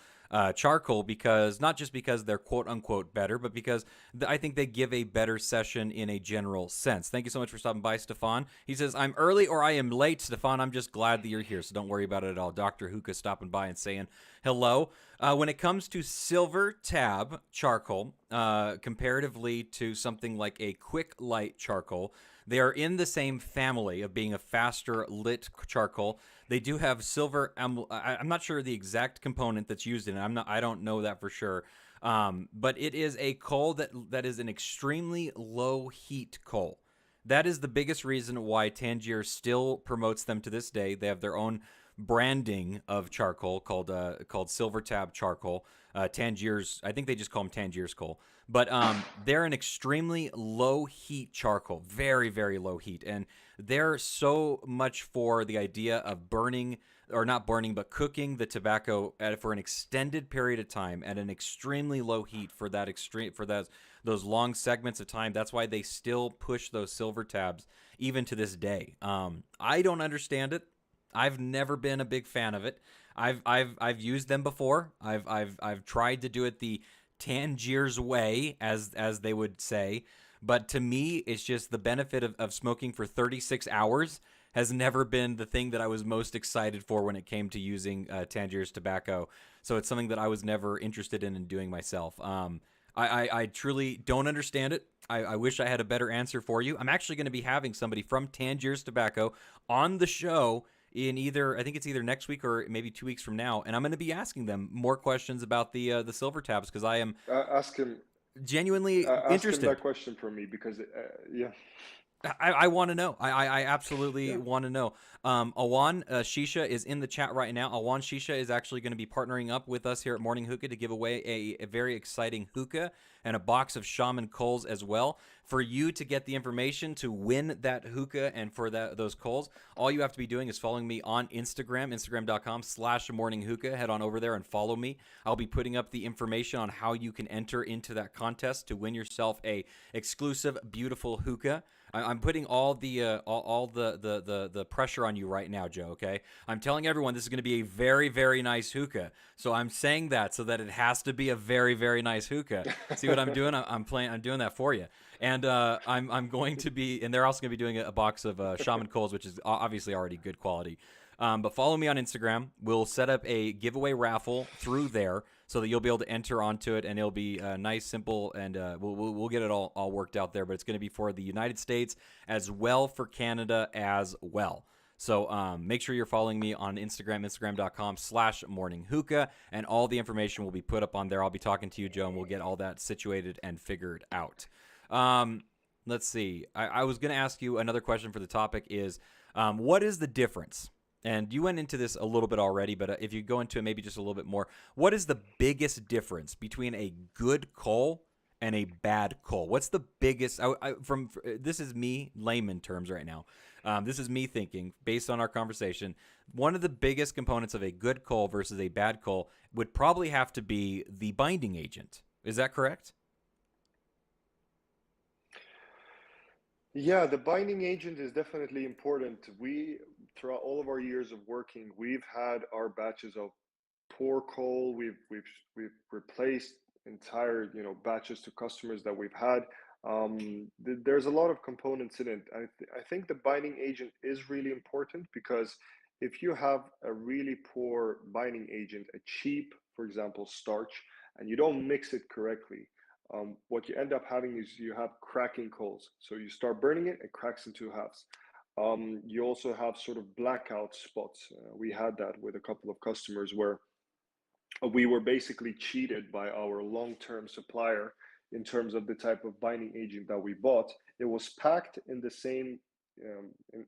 charcoal, because not just because they're quote unquote better, but because I think they give a better session in a general sense." Thank you so much for stopping by, Stefan. He says, "I'm early or I am late, Stefan. I'm just glad that you're here, so don't worry about it at all." Dr. Hookah stopping by and saying hello. When it comes to silver tab charcoal, comparatively to something like a quick light charcoal, they are in the same family of being a faster lit charcoal. They do have silver. I'm not sure the exact component that's used in it. I don't know that for sure. But it is a coal that is an extremely low heat coal. That is the biggest reason why Tangier still promotes them to this day. They have their own branding of charcoal called Silver Tab charcoal. Tangiers, I think they just call them Tangiers coal. But they're an extremely low heat charcoal, very, very low heat. And they're so much for the idea of burning or not burning, but cooking the tobacco for an extended period of time at an extremely low heat for that extreme for those long segments of time. That's why they still push those silver tabs even to this day. I don't understand it. I've never been a big fan of it. I've used them before. I've tried to do it the Tangier's way, as they would say. But to me, it's just the benefit of smoking for 36 hours has never been the thing that I was most excited for when it came to using Tangier's tobacco. So it's something that I was never interested in doing myself. I truly don't understand it. I wish I had a better answer for you. I'm actually going to be having somebody from Tangier's Tobacco on the show in I think it's either next week or maybe 2 weeks from now, and I'm going to be asking them more questions about the silver tabs because I am Ask him. genuinely Ask him that interested. question for me because yeah. I want to know. I absolutely want to know. Awan Shisha is in the chat right now. Awan Shisha is actually going to be partnering up with us here at Morning Hookah to give away a very exciting hookah and a box of Shaman coals as well. For you to get the information to win that hookah and for those coals, all you have to be doing is following me on Instagram, instagram.com/morninghookah. Head on over there and follow me. I'll be putting up the information on how you can enter into that contest to win yourself a exclusive, beautiful hookah. I'm putting all the pressure on you right now, Joe. Okay, I'm telling everyone this is going to be a very, very nice hookah. So I'm saying that so that it has to be a very, very nice hookah. See what I'm doing? I'm doing that for you. And I'm going to be, and they're also going to be doing a box of Shaman coals, which is obviously already good quality. But follow me on Instagram. We'll set up a giveaway raffle through there so that you'll be able to enter onto it, and it'll be nice, simple, and we'll get it all worked out there. But it's going to be for the United States as well for Canada as well. So make sure you're following me on Instagram, instagram.com/morninghookah, and all the information will be put up on there. I'll be talking to you, Joe, and we'll get all that situated and figured out. Let's see. I was going to ask you another question for the topic is what is the difference? And you went into this a little bit already, but if you go into it maybe just a little bit more, what is the biggest difference between a good coal and a bad coal? What's the biggest? This is me, layman terms right now. This is me thinking based on our conversation. One of the biggest components of a good coal versus a bad coal would probably have to be the binding agent. Is that correct? Yeah, the binding agent is definitely important. Throughout all of our years of working, we've had our batches of poor coal. We've replaced entire batches to customers that we've had. There's a lot of components in it. I think the binding agent is really important because if you have a really poor binding agent, a cheap, for example, starch, and you don't mix it correctly, what you end up having is you have cracking coals. So you start burning it, it cracks in two halves. You also have sort of blackout spots. We had that with a couple of customers where we were basically cheated by our long-term supplier in terms of the type of binding agent that we bought. It was packed in the same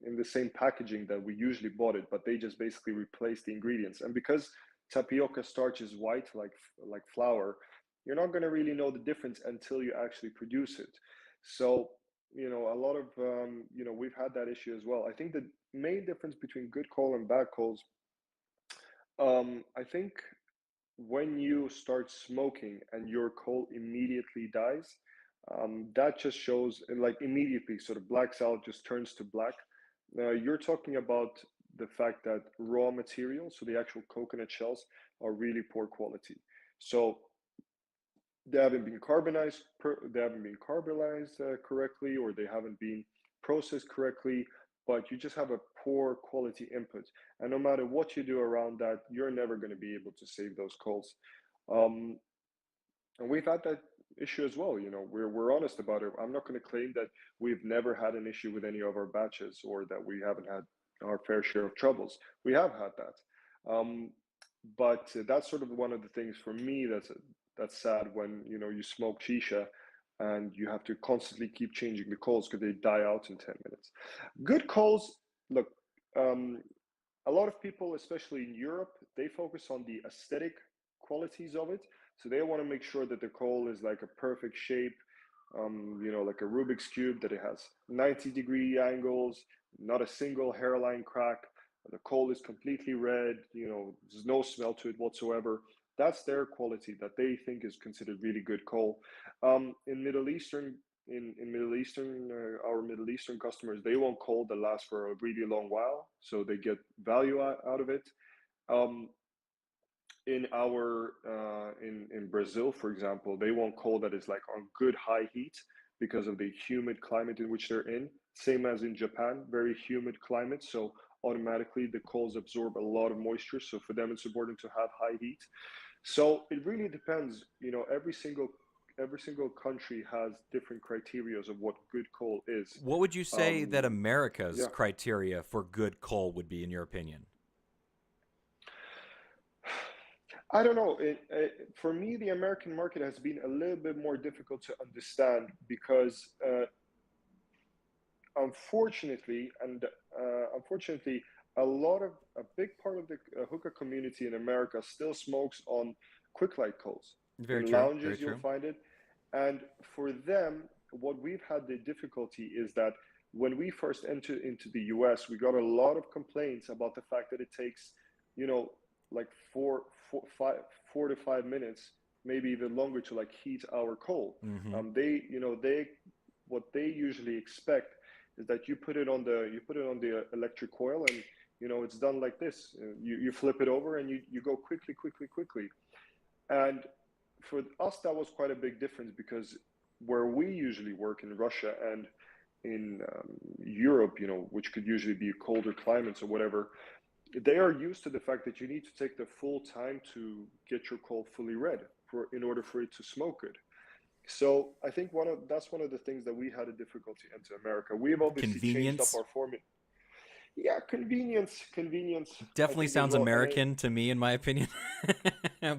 in the same packaging that we usually bought it, but they just basically replaced the ingredients. And because tapioca starch is white, like flour, you're not going to really know the difference until you actually produce it. So a lot of we've had that issue as well. I think the main difference between good coal and bad coals, I think when you start smoking and your coal immediately dies, that just shows, like, immediately sort of blacks out, just turns to black. You're talking about the fact that raw materials, so the actual coconut shells, are really poor quality. So they haven't been carbonized correctly, or they haven't been processed correctly, but you just have a poor quality input. And no matter what you do around that, you're never going to be able to save those coals. um, and we've had that issue as well. We're honest about it. I'm not going to claim that we've never had an issue with any of our batches, or that we haven't had our fair share of troubles. We have had that. But that's sort of one of the things for me that's sad, when you smoke shisha and you have to constantly keep changing the coals because they die out in 10 minutes. Good coals, look, um, a lot of people, especially in Europe, they focus on the aesthetic qualities of it. So they want to make sure that the coal is like a perfect shape, like a Rubik's cube, that it has 90-degree angles, not a single hairline crack. The coal is completely red, there's no smell to it whatsoever. That's their quality that they think is considered really good coal. In Middle Eastern, in Middle Eastern, our Middle Eastern customers, they want coal that lasts for a really long while, so they get value out of it. Um, in Brazil, for example, they want coal that is like on good high heat because of the humid climate in which they're in. Same as in Japan, very humid climate, so automatically the coals absorb a lot of moisture. So for them, it's important to have high heat. So it really depends. Every single country has different criterias of what good coal is. What would you say that Um, America's yeah. criteria for good coal would be, in your opinion? I don't know. For me, the American market has been a little bit more difficult to understand because, unfortunately, a big part of the hookah community in America still smokes on quick light coals. Very In true. Very lounges, you'll true. find it, and for them, what we've had the difficulty is that when we first entered into the US, we got a lot of complaints about the fact that it takes, you know, like 4 to 5 minutes, maybe even longer to like heat our coal. Mm-hmm. What they usually expect is that you put it on the electric coil, and it's done like this. You flip it over and you go quickly, quickly, quickly. And for us, that was quite a big difference because where we usually work in Russia and in Europe, which could usually be colder climates or whatever, they are used to the fact that you need to take the full time to get your coal fully red in order for it to smoke good. So I think that's one of the things that we had a difficulty into America. We've obviously changed up Convenience our formula. Yeah, convenience, I definitely think as sounds well. And American to me, in my opinion.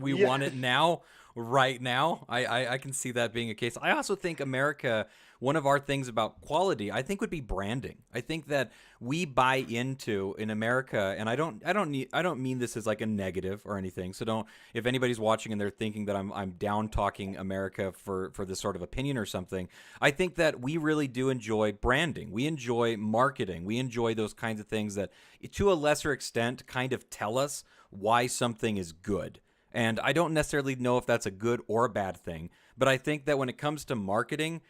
We yeah, want it now, right now. I can see that being a case. I also think America, one of our things about quality, I think would be branding. I think that we buy into in America, and I don't mean this as like a negative or anything. So don't, if anybody's watching and they're thinking that I'm down talking America for this sort of opinion or something, I think that we really do enjoy branding. We enjoy marketing. We enjoy those kinds of things that, to a lesser extent, kind of tell us why something is good. And I don't necessarily know if that's a good or a bad thing, but I think that when it comes to marketing,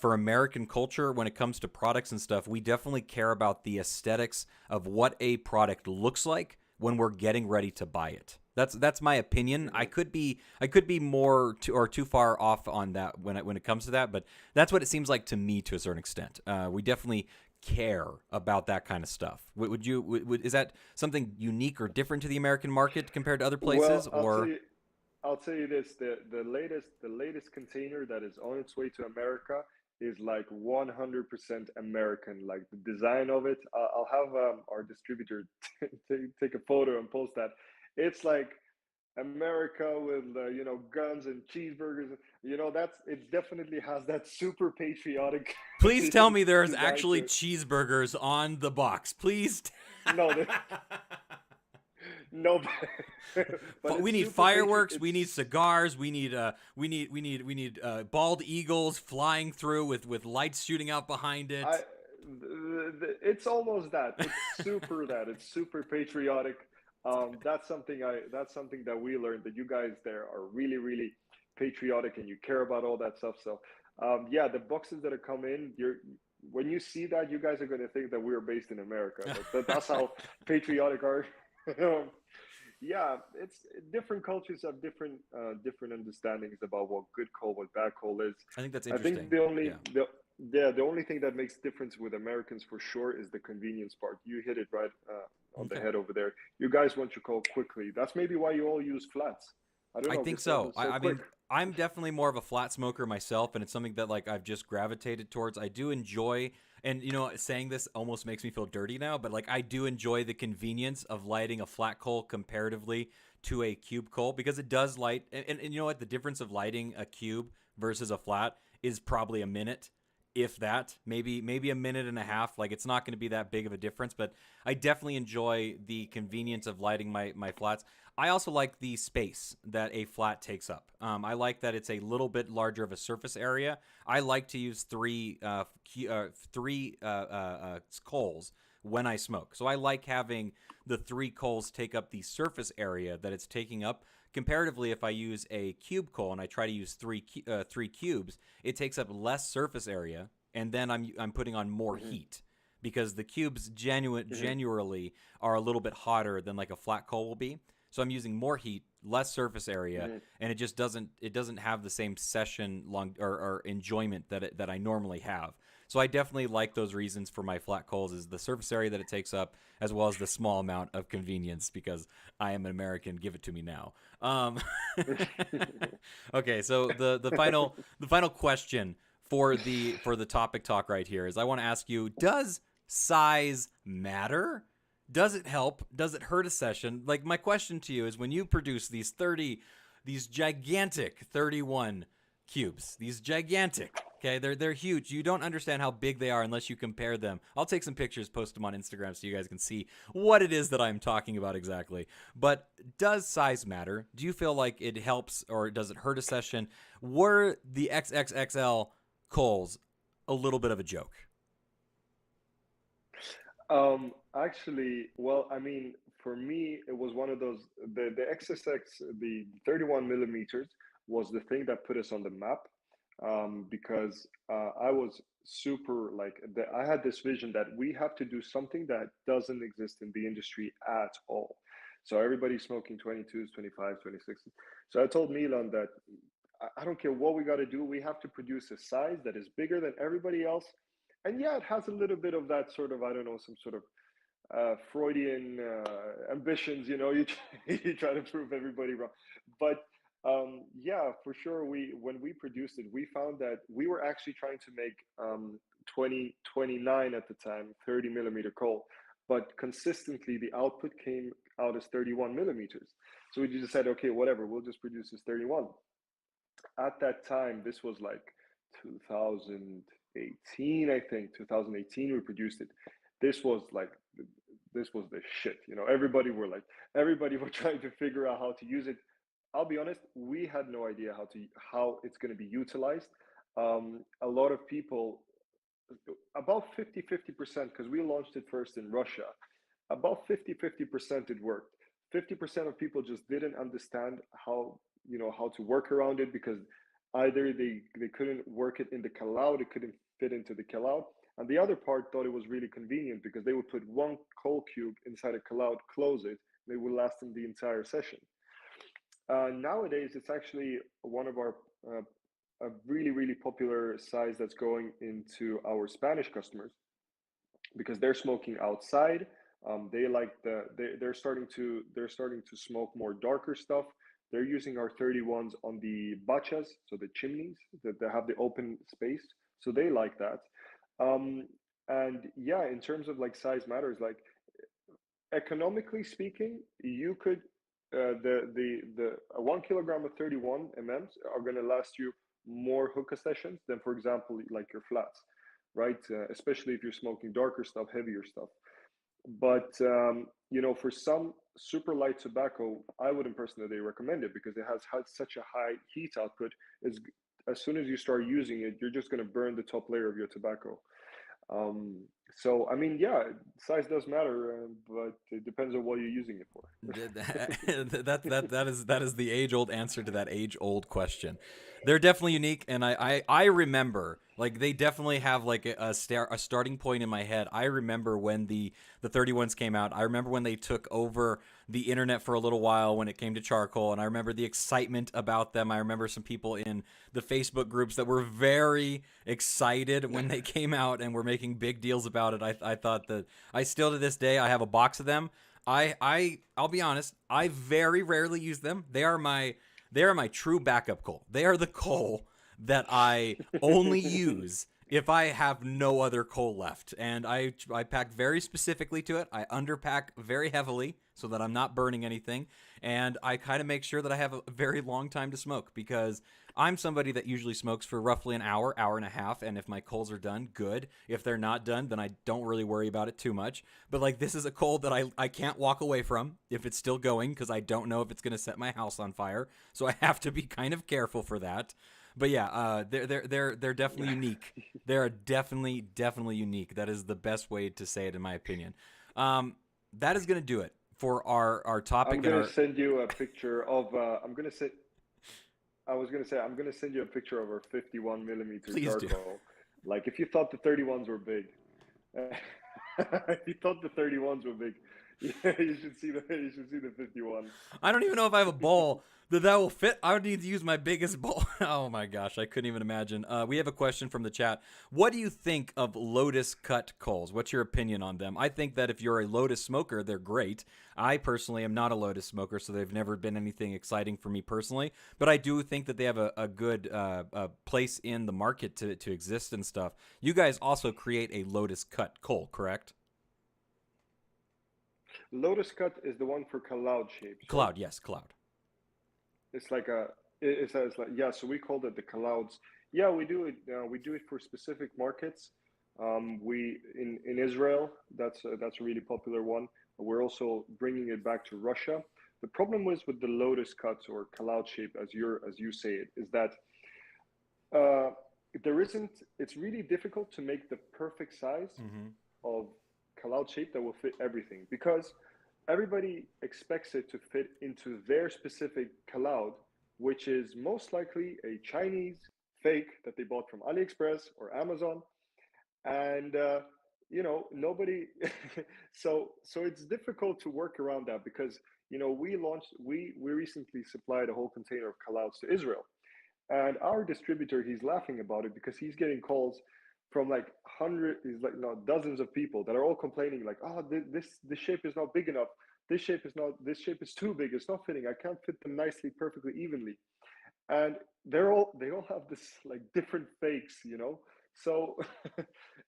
for American culture, when it comes to products and stuff, we definitely care about the aesthetics of what a product looks like when we're getting ready to buy it. That's my opinion. mhm. I could be more too far off on that when it comes to that, but that's what it seems like to me to a certain extent. We definitely care about that kind of stuff. Is that something unique or different to the American market compared to other places, Well, I'll tell or? you, I'll tell you this: the latest container that is on its way to America is like 100% American. Like the design of it, I'll have our distributor take a photo and post that. It's like America with guns and cheeseburgers. That's it. Definitely has that super patriotic Please tell me there's design actually to it. cheeseburgers on the box. Please. No, no, but We it's need super patriot. fireworks. We need cigars. We need bald eagles flying through with lights shooting out behind I it. it's almost that. It's super patriotic. That's something that we learned, that you guys there are really, really patriotic and you care about all that stuff. So yeah, the boxes that are come in, when you see that, you guys are going to think that we're based in America. That's how patriotic our yeah, it's different cultures have different understandings about what good coal, what bad coal is. I think that's I think interesting. Yeah. the only thing that makes difference with Americans for sure is the convenience part. You hit it right on the Okay. head over there. You guys want your coal quickly. That's maybe why you all use flats. I don't I know, think because so. it's so I quick. mean, I'm definitely more of a flat smoker myself, and it's something that like I've just gravitated towards. I do enjoy, and saying this almost makes me feel dirty now, but like I do enjoy the convenience of lighting a flat coal comparatively to a cube coal because it does light. And you know what? The difference of lighting a cube versus a flat is probably a minute. if that, maybe a minute and a half. Like, it's not going to be that big of a difference, but I definitely enjoy the convenience of lighting my flats. I also like the space that a flat takes up. I like that it's a little bit larger of a surface area. I like to use three coals when I smoke. So I like having the three coals take up the surface area that it's taking up. Comparatively, if I use a cube coal and I try to use three cubes, it takes up less surface area, and then I'm putting on more heat because the cubes genuinely are a little bit hotter than like a flat coal will be. So I'm using more heat, less surface area, and it just doesn't have the same session or enjoyment that I normally have. So I definitely like those reasons for my flat coals, is the surface area that it takes up, as well as the small amount of convenience, because I am an American. Give it to me now. Okay, so the final question for the topic talk right here is, I want to ask you: does size matter? Does it help? Does it hurt a session? Like, my question to you is, when you produce these gigantic 31 cubes, these gigantic, okay, they're huge. You don't understand how big they are unless you compare them. I'll take some pictures, post them on Instagram so you guys can see what it is that I'm talking about exactly. But does size matter? Do you feel like it helps, or does it hurt a session? Were the XXXL coals a little bit of a joke? Actually, well, I mean, for me, it was one of those, the XSX, the 31 millimeters was the thing that put us on the map. Because I was super like, I had this vision that we have to do something that doesn't exist in the industry at all. So everybody's smoking 22s, 25s, 26s. So I told Milan that I don't care what we got to do. We have to produce a size that is bigger than everybody else. And yeah, it has a little bit of that sort of, I don't know, some sort of Freudian ambitions, you know, you try to prove everybody wrong. But yeah, for sure, when we produced it, we found that we were actually trying to make 29 at the time, 30 millimeter coal, but consistently the output came out as 31 millimeters. So we just said, okay, whatever, we'll just produce this 31. At that time, this was like 2018, I think, 2018, we produced it. This was like, this was the shit, you know. Everybody were trying to figure out how to use it. I'll be honest, we had no idea how it's going to be utilized. A lot of people, about 50%, because we launched it first in Russia, about 50% it worked. 50% of people just didn't understand how to work around it, because either they couldn't work it in the calout, it couldn't fit into the calout, and the other part thought it was really convenient because they would put one coal cube inside a cloud, close it, and it would last them the entire session. Nowadays, it's actually one of our a really, really popular size that's going into our Spanish customers, because they're smoking outside. They like they're starting to smoke more darker stuff. They're using our 31s on the bachas, so the chimneys that they have the open space. So they like that. And yeah, in terms of like size matters, like economically speaking, you could the 1 kilogram of 31 mms are going to last you more hookah sessions than, for example, like your flats, right? Especially if you're smoking darker stuff, heavier stuff. But for some super light tobacco, I wouldn't personally recommend it, because it has had such a high heat output. As soon as you start using it, you're just going to burn the top layer of your tobacco. So I mean, yeah, size does matter, but it depends on what you're using it for. That is the age old answer to that age old question. They're definitely unique, and I remember, like, they definitely have like a starting point in my head. I remember when the 31s came out. I remember when they took over the internet for a little while when it came to charcoal, and I remember the excitement about them. I remember some people in the Facebook groups that were very excited when they came out and were making big deals about it. I thought that, I still to this day, I have a box of them. I'll be honest, I very rarely use them. They are my true backup coal. They are the coal that I only use if I have no other coal left. And I pack very specifically to it. I underpack very heavily so that I'm not burning anything. And I kind of make sure that I have a very long time to smoke, because I'm somebody that usually smokes for roughly an hour, hour and a half, and if my coals are done, good. If they're not done, then I don't really worry about it too much. But like this is a coal that I can't walk away from if it's still going because I don't know if it's going to set my house on fire. So I have to be kind of careful for that. But yeah, they're definitely unique. They're definitely unique. That is the best way to say it, in my opinion. That is gonna do it for our topic I'm and gonna our. send you a picture of. I was gonna say I'm gonna send you a picture of our 51 millimeter Please do. charcoal. Like if you thought the 31s were big, if you thought the 31s were big, yeah, you should see the 51. I don't even know if I have a bowl that will fit. I would need to use my biggest bowl. Oh my gosh, I couldn't even imagine. We have a question from the chat. What do you think of Lotus cut coals? What's your opinion on them? I think that if you're a Lotus smoker, they're great. I personally am not a Lotus smoker, so they've never been anything exciting for me personally. But I do think that they have a good place in the market to exist and stuff. You guys also create a Lotus cut coal, correct? Lotus cut is the one for cloud shapes, right? Cloud, yes, cloud. It's like a it's like yeah. So we called it the clouds. Yeah, we do it. We do it for specific markets. We in Israel. That's a really popular one. We're also bringing it back to Russia. The problem was with the lotus cuts or cloud shape, as you say it, is that uh, there isn't. It's really difficult to make the perfect size Mm-hmm. of cloud shape that will fit everything because everybody expects it to fit into their specific cloud, which is most likely a Chinese fake that they bought from AliExpress or Amazon, and nobody. So it's difficult to work around that because we recently supplied a whole container of clouds to Israel, and our distributor, he's laughing about it because he's getting calls from like dozens of people that are all complaining like, oh, this shape is not big enough. This shape is too big. It's not fitting. I can't fit them nicely, perfectly, evenly. And they all have this like different fakes. So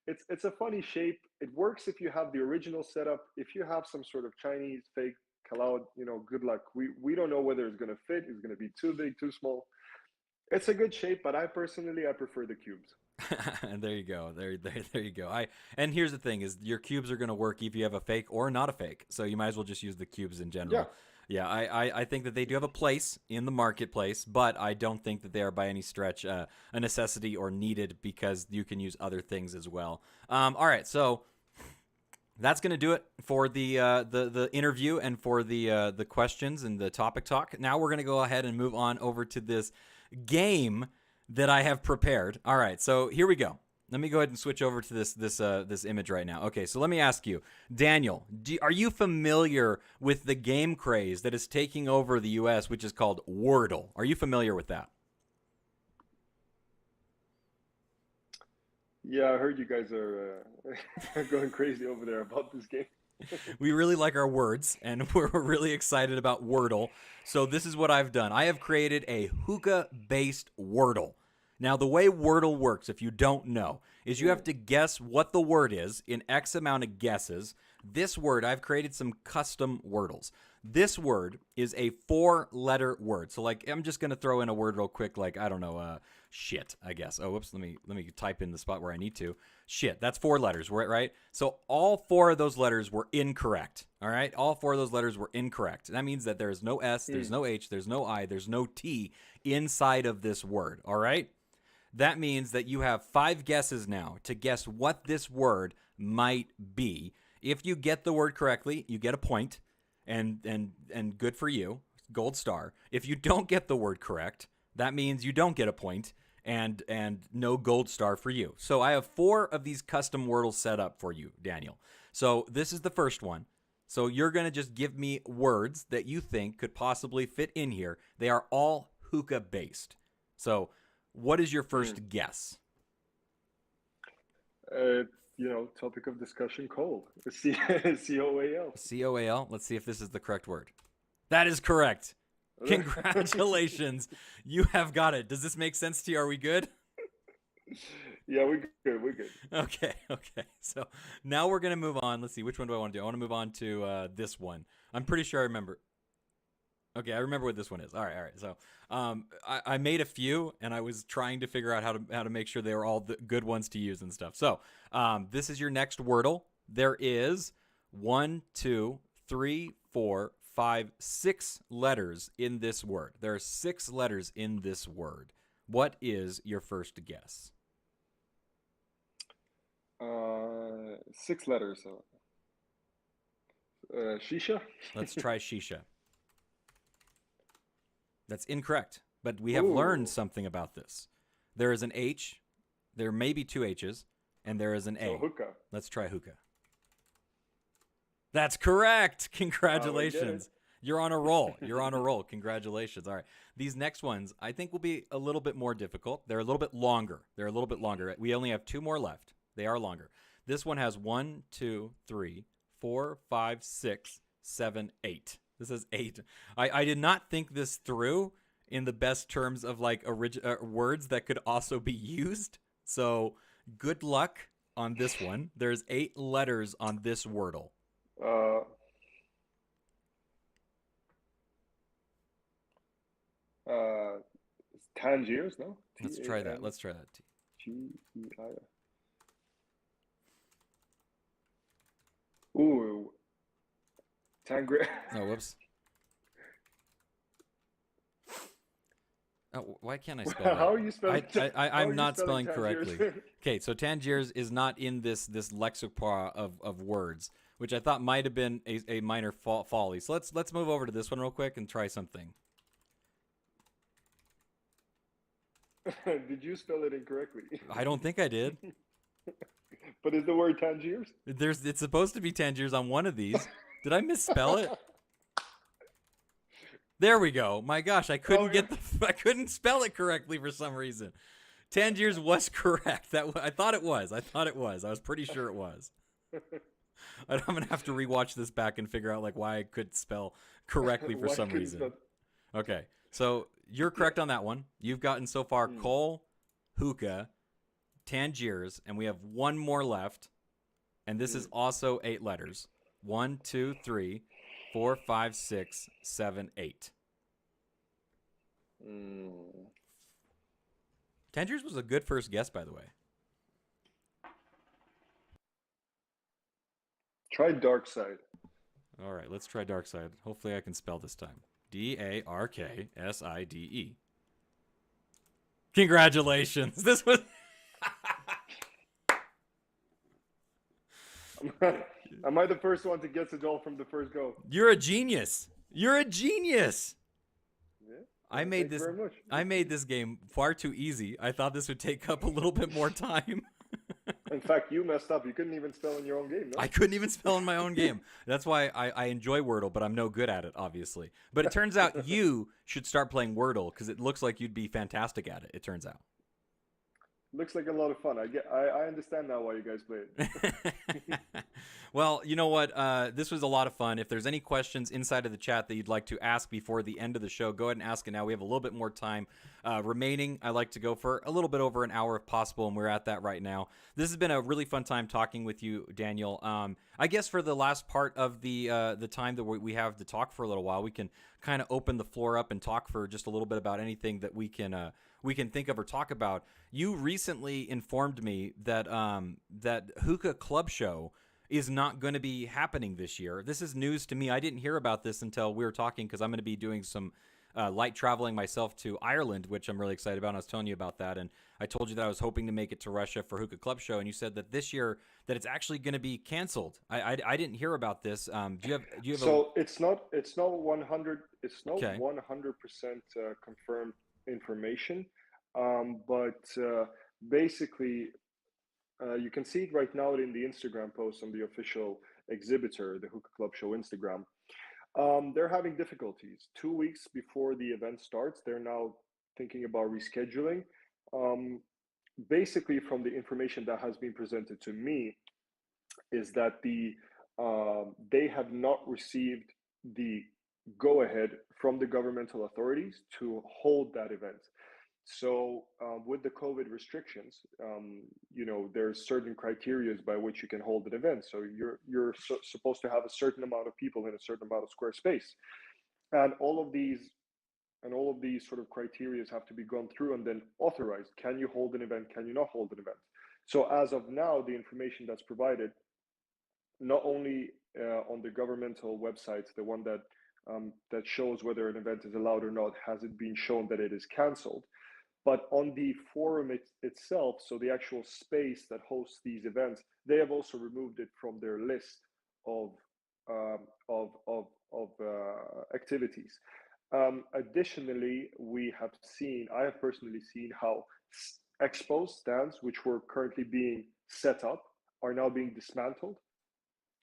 it's a funny shape. It works if you have the original setup. If you have some sort of Chinese fake cloud, good luck. We don't know whether it's going to fit. It's going to be too big, too small. It's a good shape, but I prefer the cubes. And there you go. There you go. And here's the thing: is your cubes are going to work if you have a fake or not a fake. So you might as well just use the cubes in Yeah. general. Yeah, I think that they do have a place in the marketplace, but I don't think that they are by any stretch a necessity or needed because you can use other things as well. All right, so that's going to do it for the interview and for the questions and the topic talk. Now we're going to go ahead and move on over to this game that I have prepared. All right, so here we go. Let me go ahead and switch over to this image right now. Okay, so let me ask you, Daniel, are you familiar with the game craze that is taking over the U.S., which is called Wordle? Are you familiar with that? Yeah, I heard you guys are going crazy over there about this game. We really like our words, and we're really excited about Wordle. So this is what I've done. I have created a hookah-based Wordle. Now, the way Wordle works, if you don't know, is you have to guess what the word is in X amount of guesses. This word, I've created some custom Wordles. This word is a 4-letter word. So, like, I'm just going to throw in a word real quick, like, I don't know, shit, I guess. Oh, whoops, let me type in the spot where I need to. Shit, that's 4 letters, right? So all 4 of those letters were incorrect, all right? All 4 of those letters were incorrect. That means that there's no S, there's no H, there's no I, there's no T inside of this word, all right? That means that you have 5 guesses now to guess what this word might be. If you get the word correctly, you get a point, and good for you, gold star. If you don't get the word correct, that means you don't get a point, and no gold star for you. So I have 4 of these custom Wordles set up for you, Daniel. So this is the first one. So you're going to just give me words that you think could possibly fit in here. They are all hookah based. So what is your first guess? Topic of discussion, coal. COAL. COAL. Let's see if this is the correct word. That is correct. Congratulations. You have got it. Does this make sense to you? Are we good? Yeah, we're good. We're good. Okay. So now we're going to move on. Let's see. Which one do I want to do? I want to move on to this one. I'm pretty sure I remember. Okay, I remember what this one is. All right, all right. So, I made a few, and I was trying to figure out how to make sure they were all the good ones to use and stuff. So, this is your next Wordle. There is one, two, three, four, five, 6 letters in this word. There are 6 letters in this word. What is your first guess? 6 letters. So, shisha. Let's try shisha. That's incorrect, but we have learned Ooh. something about this. There is an H, there may be 2 H's, and there is an So A. hookah. Let's try hookah. That's correct. We did it. Congratulations. You're on a roll. You're on a roll. Congratulations. All right. These next ones, I think, will be a little bit more difficult. They're a little bit longer. They're a little bit longer. We only have 2 more left. They are longer. This one has 1, 2, 3, 4, 5, 6, 7, 8. This is 8. I did not think this through in the best terms of like words that could also be used. So good luck on this one. There's 8 letters on this Wordle. Uh, uh, Tangiers, no? Let's try that. T-A-N-G-E-I. Let's try that. Ooh, Tangri. Oh, whoops. Oh, why can't I spell that? How are you spelling? I'm not spelling Tangiers? correctly. Okay, so Tangiers is not in this lexicon of words, which I thought might have been a minor folly. So let's move over to this one real quick and try something. Did you spell it incorrectly? I don't think I did. But is the word Tangiers? It's supposed to be Tangiers on one of these. Did I misspell it? There we go. My gosh, I couldn't I couldn't spell it correctly for some reason. Tangiers was correct. I thought it was. I was pretty sure it was. I'm gonna have to rewatch this back and figure out like why I could spell correctly for some reason. Okay, so you're correct on that one. You've gotten so far Cole, Hookah, Tangiers, and we have 1 more left. And this is also 8 letters. 1, 2, 3, 4, 5, 6, 7, 8. Tangiers was a good first guess, by the way. Try Dark Side. All right, let's try Dark Side. Hopefully I can spell this time. Darkside. Congratulations. This was... Am I the first one to guess it all from the first go? You're a genius. You're a genius. Yeah. I made this game far too easy. I thought this would take up a little bit more time. In fact, you messed up. You couldn't even spell in your own game, no? I couldn't even spell in my own game. That's why I enjoy Wordle, but I'm no good at it, obviously. But it turns out you should start playing Wordle because it looks like you'd be fantastic at it, it turns out. Looks like a lot of fun. I understand now why you guys play it. Well, you know what? This was a lot of fun. If there's any questions inside of the chat that you'd like to ask before the end of the show, go ahead and ask it now. We have a little bit more time remaining. I like to go for a little bit over an hour if possible, and we're at that right now. This has been a really fun time talking with you, Daniel. I guess for the last part of the time that we have to talk for a little while, we can kind of open the floor up and talk for just a little bit about anything that we can think of or talk about. You recently informed me that that Hookah Club Show is not going to be happening this year. This is news to me. I didn't hear about this until we were talking because I'm going to be doing some light traveling myself to Ireland, which I'm really excited about. And I was telling you about that, and I told you that I was hoping to make it to Russia for Hookah Club Show, and you said that this year that it's actually going to be canceled. I didn't hear about this. Do you have? So it's not 100. It's not Okay. 100% confirmed information, but basically. You can see it right now in the Instagram post on the official exhibitor, the Hookah Club Show Instagram. They're having difficulties. 2 weeks before the event starts, they're now thinking about rescheduling. Basically, from the information that has been presented to me, is that they have not received the go-ahead from the governmental authorities to hold that event. So with the COVID restrictions, there's certain criteria by which you can hold an event. So you're supposed to have a certain amount of people in a certain amount of square space. And all of these sort of criteria have to be gone through and then authorized. Can you hold an event? Can you not hold an event? So as of now, the information that's provided, not only on the governmental websites, the one that shows whether an event is allowed or not, has it been shown that it is cancelled, but on the forum itself, so the actual space that hosts these events, they have also removed it from their list of um, activities. Additionally, I have personally seen how expo stands, which were currently being set up, are now being dismantled.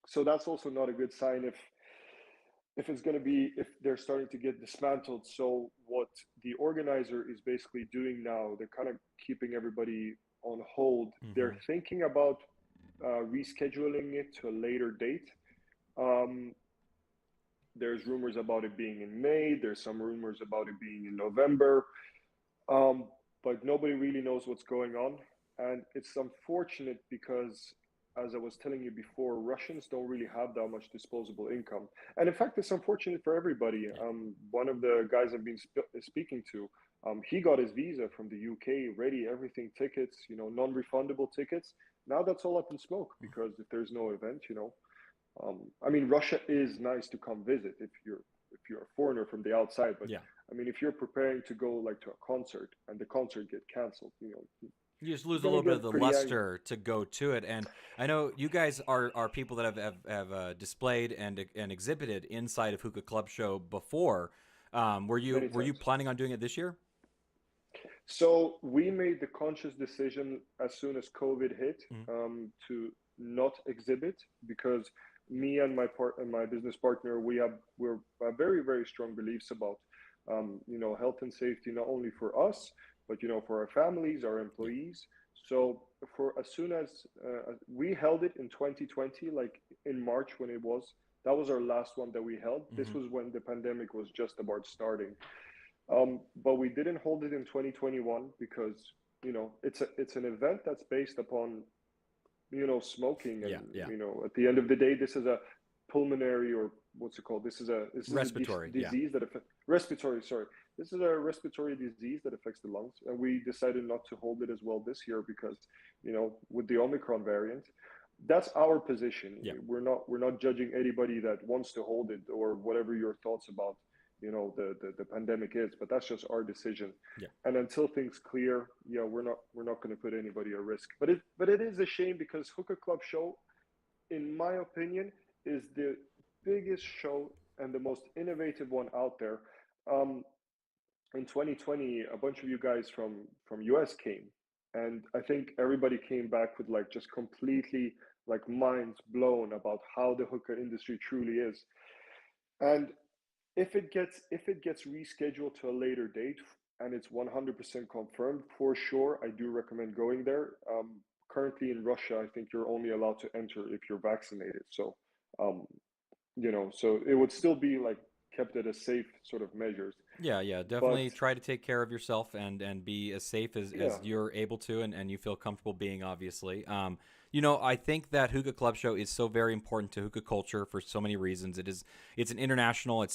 So that's also not a good sign if they're starting to get dismantled. So what the organizer is basically doing now, they're kind of keeping everybody on hold. They're thinking about rescheduling it to a later date. Um, there's rumors about it being in May. There's some rumors about it being in November. Um, but nobody really knows what's going on. And it's unfortunate because, as I was telling you before, Russians don't really have that much disposable income. And in fact, it's unfortunate for everybody. One of the guys I've been speaking to, he got his visa from the UK ready, everything, tickets, non-refundable tickets. Now that's all up in smoke because if there's no event, I mean, Russia is nice to come visit if you're a foreigner from the outside, but Yeah. I mean, if you're preparing to go like to a concert and the concert get canceled, You just you're lose a gonna little bit of get the pretty angry. luster to go to it, and I know you guys are people that have displayed and exhibited inside of Hookah Club Show before. Many Were you times. planning on doing it this year? So we made the conscious decision as soon as COVID hit Mhm. to not exhibit because me and my business partner we're very very strong beliefs about health and safety, not only for us but for our families, our Yeah. employees. So for as soon as we held it in 2020, like in March when that was our last one that we held. This Hmm. was when the pandemic was just about starting. But we didn't hold it in 2021 because it's an event that's based upon smoking, and Yeah. Yeah. at the end of the day, this is a pulmonary, or what's it called? This is a Respiratory. Yeah. disease that affects respiratory. Sorry, this is a respiratory disease that affects the lungs, and we decided not to hold it as well this year because with the Omicron variant. That's our position. Yeah. We're not judging anybody that wants to hold it or whatever your thoughts about the pandemic is, but that's just our decision. Yeah. And until things clear, we're not going to put anybody at risk. But it is a shame because Hookah Club Show, in my opinion, is the biggest show and the most innovative one out there. um, in 2020, a bunch of you guys from US came, and I think everybody came back with like just completely like minds blown about how the hookah industry truly is. And if it gets rescheduled to a later date and it's 100% confirmed, for sure, I do recommend going there. Currently in Russia, I think you're only allowed to enter if you're vaccinated. So, um, so it would still be like kept at a safe sort of measures. Yeah, yeah, But definitely try to take care of yourself and be as safe yeah, as you're able to and you feel comfortable being, obviously. I think that Hookah Club Show is so very important to hookah culture for so many reasons. It's an international, it's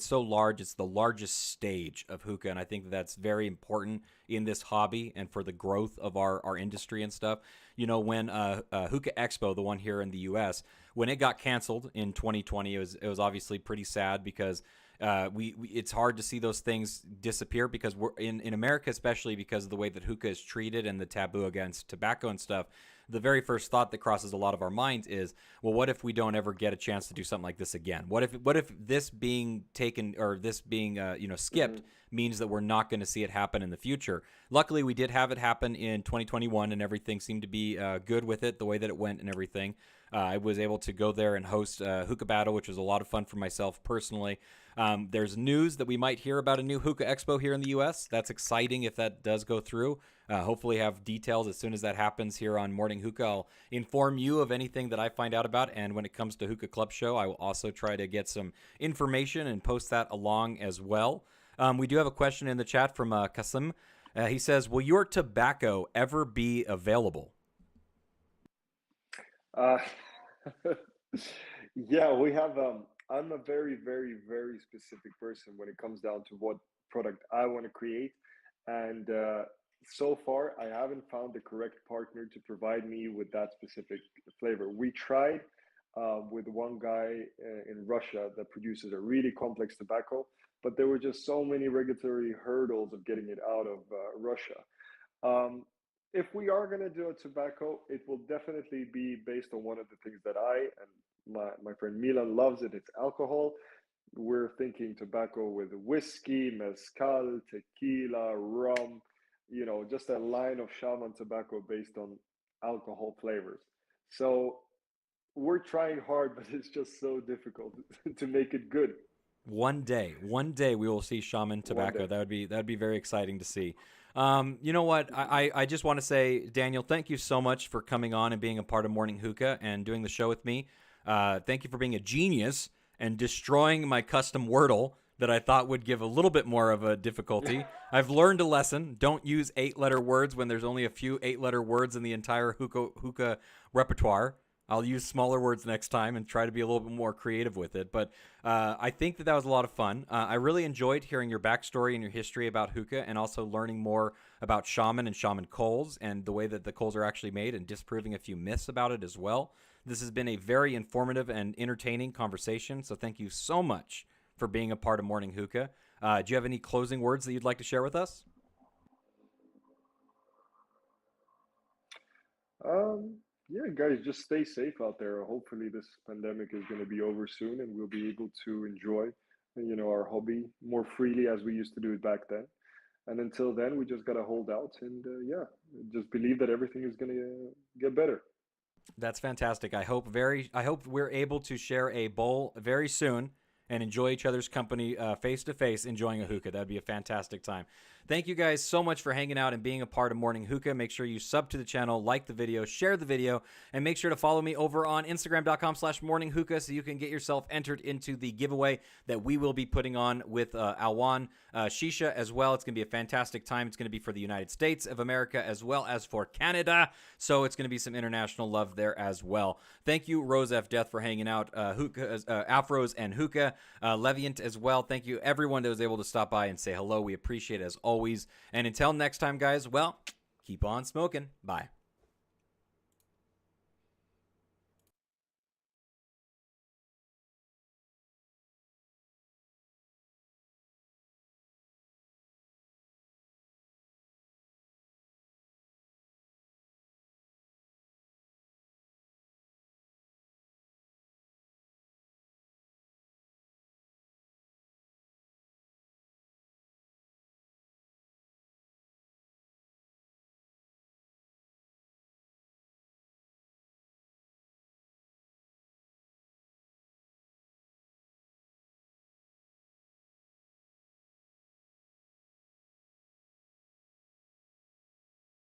so large, it's the largest stage of hookah, and I think that's very important in this hobby and for the growth of our industry and stuff. When Hookah Expo, the one here in the US, when it got canceled in 2020, it was obviously pretty sad because it's hard to see those things disappear because we're in America, especially because of the way that hookah is treated and the taboo against tobacco and stuff. The very first thought that crosses a lot of our minds is, well, what if we don't ever get a chance to do something like this again? What if this being taken or this being hmm skipped means that we're not going to see it happen in the future? Luckily, we did have it happen in 2021, and everything seemed to be good with it, the way that it went and everything. I was able to go there and host Hookah Battle, which was a lot of fun for myself personally. There's news that we might hear about a new Hookah Expo here in the U.S. That's exciting if that does go through. Hopefully have details as soon as that happens here on Morning Hookah. I'll inform you of anything that I find out about. And when it comes to Hookah Club Show, I will also try to get some information and post that along as well. We do have a question in the chat from Kasim. He says, will your tobacco ever be available? uh, yeah, we have. I'm a very, very, very specific person when it comes down to what product I want to create. And so far, I haven't found the correct partner to provide me with that specific flavor. We tried with one guy in Russia that produces a really complex tobacco, but there were just so many regulatory hurdles of getting it out of Russia. Um, if we are going to do a tobacco, it will definitely be based on one of the things that I and my friend Milan loves it. It's alcohol. We're thinking tobacco with whiskey, mezcal, tequila, rum, just a line of Shaman tobacco based on alcohol flavors. So we're trying hard, but it's just so difficult to make it good. One day we will see Shaman One tobacco. day. That'd be very exciting to see. You know what? I just want to say, Daniel, thank you so much for coming on and being a part of Morning Hookah and doing the show with me. Thank you for being a genius and destroying my custom Wordle that I thought would give a little bit more of a difficulty. I've learned a lesson. Don't use 8-letter words when there's only a few 8-letter words in the entire hookah repertoire. I'll use smaller words next time and try to be a little bit more creative with it. But I think that was a lot of fun. I really enjoyed hearing your backstory and your history about hookah, and also learning more about Shaman and Shaman coals and the way that the coals are actually made, and disproving a few myths about it as well. This has been a very informative and entertaining conversation, so thank you so much for being a part of Morning Hookah. Do you have any closing words that you'd like to share with us? Um, yeah, guys, just stay safe out there. Hopefully, this pandemic is going to be over soon, and we'll be able to enjoy, our hobby more freely as we used to do it back then. And until then, we just gotta hold out and yeah, just believe that everything is gonna get better. That's fantastic. I hope we're able to share a bowl very soon and enjoy each other's company face to face, enjoying a hookah. That'd be a fantastic time. Thank you guys so much for hanging out and being a part of Morning Hookah. Make sure you sub to the channel, like the video, share the video, and make sure to follow me over on Instagram.com/Morning Hookah so you can get yourself entered into the giveaway that we will be putting on with Alwan Shisha as well. It's going to be a fantastic time. It's going to be for the United States of America as well as for Canada. So it's going to be some international love there as well. Thank you, Rose F. Death, for hanging out. Afros and Hookah. Leviant as well. Thank you, everyone that was able to stop by and say hello. We appreciate it as always. And until next time, guys, well, keep on smoking. Bye.